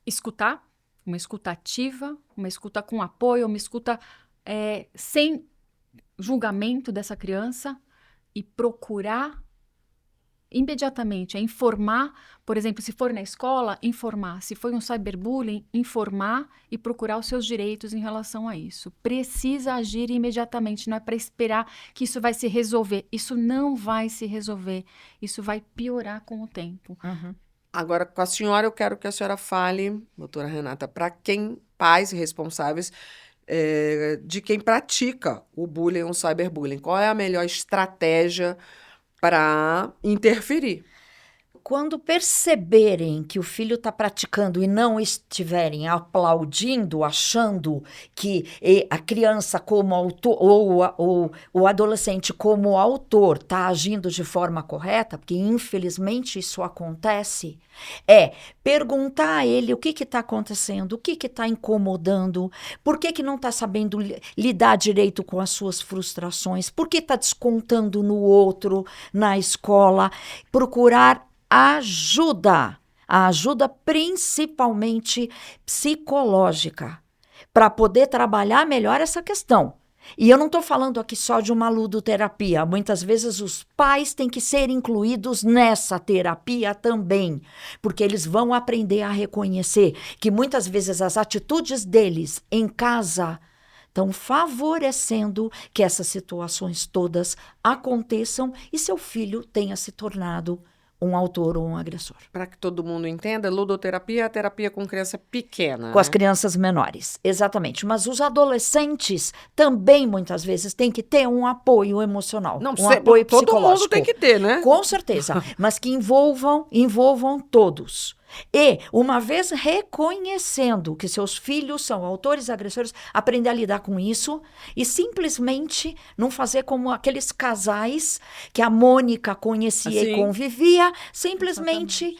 Escutar. Uma escuta ativa, uma escuta com apoio, uma escuta sem julgamento dessa criança e procurar imediatamente, informar, por exemplo, se for na escola, informar, se foi um cyberbullying, informar e procurar os seus direitos em relação a isso. Precisa agir imediatamente, não é para esperar que isso vai se resolver. Isso não vai se resolver, isso vai piorar com o tempo. Agora, com a senhora, eu quero que a senhora fale, doutora Renata, para quem, pais e responsáveis, de quem pratica o bullying ou o cyberbullying. Qual é a melhor estratégia para interferir? quando perceberem que o filho está praticando e não estiverem aplaudindo, achando que a criança como autor, ou o adolescente como autor está agindo de forma correta, porque infelizmente isso acontece, perguntar a ele o que está acontecendo, o que está incomodando, por que não está sabendo lidar direito com as suas frustrações, por que está descontando no outro, na escola, procurar ajuda, a ajuda principalmente psicológica, para poder trabalhar melhor essa questão. E eu não estou falando aqui só de uma ludoterapia. Muitas vezes os pais têm que ser incluídos nessa terapia também, porque eles vão aprender a reconhecer que muitas vezes as atitudes deles em casa estão favorecendo que essas situações todas aconteçam e seu filho tenha se tornado um autor ou um agressor. Para que todo mundo entenda, ludoterapia é a terapia com criança pequena. Com as crianças menores, exatamente. Mas os adolescentes também, muitas vezes, têm que ter um apoio emocional, um apoio psicológico. Todo mundo tem que ter, né? Com certeza, mas que envolvam todos. E, uma vez reconhecendo que seus filhos são autores e agressores, aprender a lidar com isso e simplesmente não fazer como aqueles casais que a Mônica conhecia e convivia, simplesmente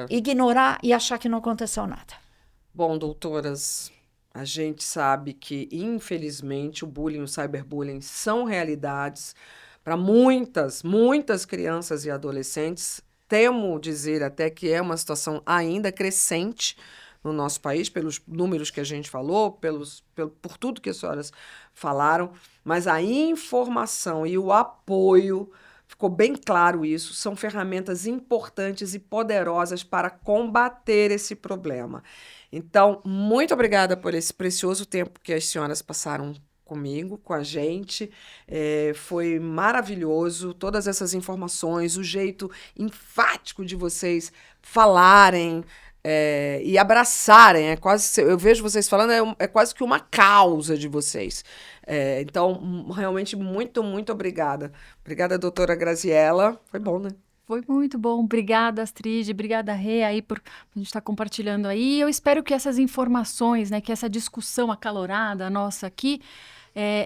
ignorar e achar que não aconteceu nada. Bom, doutoras, a gente sabe que, infelizmente, o bullying e o cyberbullying são realidades para muitas crianças crianças e adolescentes. Temo dizer até que é uma situação ainda crescente no nosso país, pelos números que a gente falou, por tudo que as senhoras falaram, mas a informação e o apoio, ficou bem claro isso, são ferramentas importantes e poderosas para combater esse problema. Então, muito obrigada por esse precioso tempo que as senhoras passaram comigo, com a gente, foi maravilhoso, todas essas informações, o jeito enfático de vocês falarem e abraçarem, eu vejo vocês falando, é quase que uma causa de vocês. Então, realmente, muito, muito obrigada. Obrigada, doutora Graziella, foi bom, né? Foi muito bom. Obrigada, Astrid. Obrigada, Rê, aí por a gente estar compartilhando aí. Eu espero que essas informações, né, que essa discussão acalorada nossa aqui,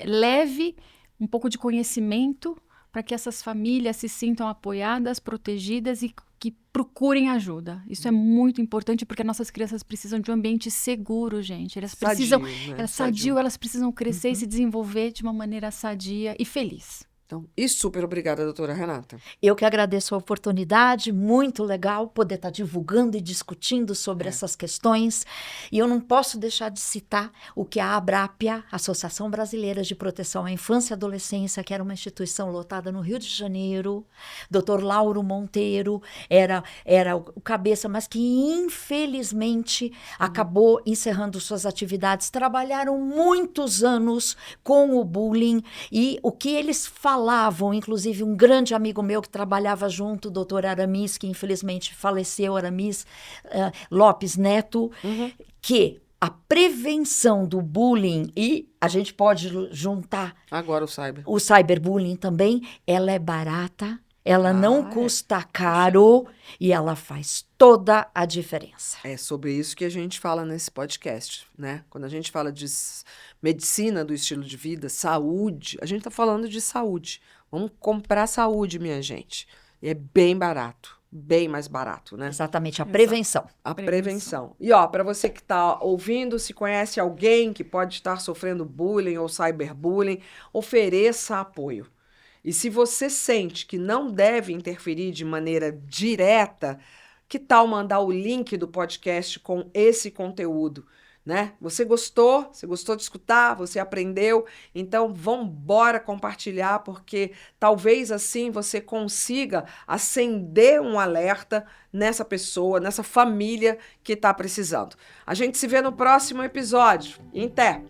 leve um pouco de conhecimento para que essas famílias se sintam apoiadas, protegidas e que procurem ajuda. Isso é muito importante porque nossas crianças precisam de um ambiente seguro, gente. Elas precisam, sadio, elas precisam crescer e se desenvolver de uma maneira sadia e feliz. Então, e super obrigada, doutora Renata. Eu que agradeço a oportunidade, muito legal poder estar divulgando e discutindo sobre essas questões. E eu não posso deixar de citar o que a ABRAPIA, Associação Brasileira de Proteção à Infância e Adolescência, que era uma instituição lotada no Rio de Janeiro, Dr. Lauro Monteiro era o cabeça, mas que infelizmente acabou encerrando suas atividades. Trabalharam muitos anos com o bullying e o que eles falavam, inclusive um grande amigo meu que trabalhava junto, o doutor Aramis, que infelizmente faleceu, Aramis Lopes Neto, que a prevenção do bullying, e a gente pode juntar agora o cyberbullying também, ela é barata, ela não custa caro e ela faz toda a diferença. É sobre isso que a gente fala nesse podcast, né? Quando a gente fala de medicina do estilo de vida, saúde, a gente está falando de saúde. Vamos comprar saúde, minha gente. E é bem barato, bem mais barato, né? Exatamente, a prevenção. A prevenção. E, ó, para você que está ouvindo, se conhece alguém que pode estar sofrendo bullying ou cyberbullying, ofereça apoio. E se você sente que não deve interferir de maneira direta, que tal mandar o link do podcast com esse conteúdo, né? Você gostou de escutar, você aprendeu, então vambora compartilhar, porque talvez assim você consiga acender um alerta nessa pessoa, nessa família que está precisando. A gente se vê no próximo episódio. Até!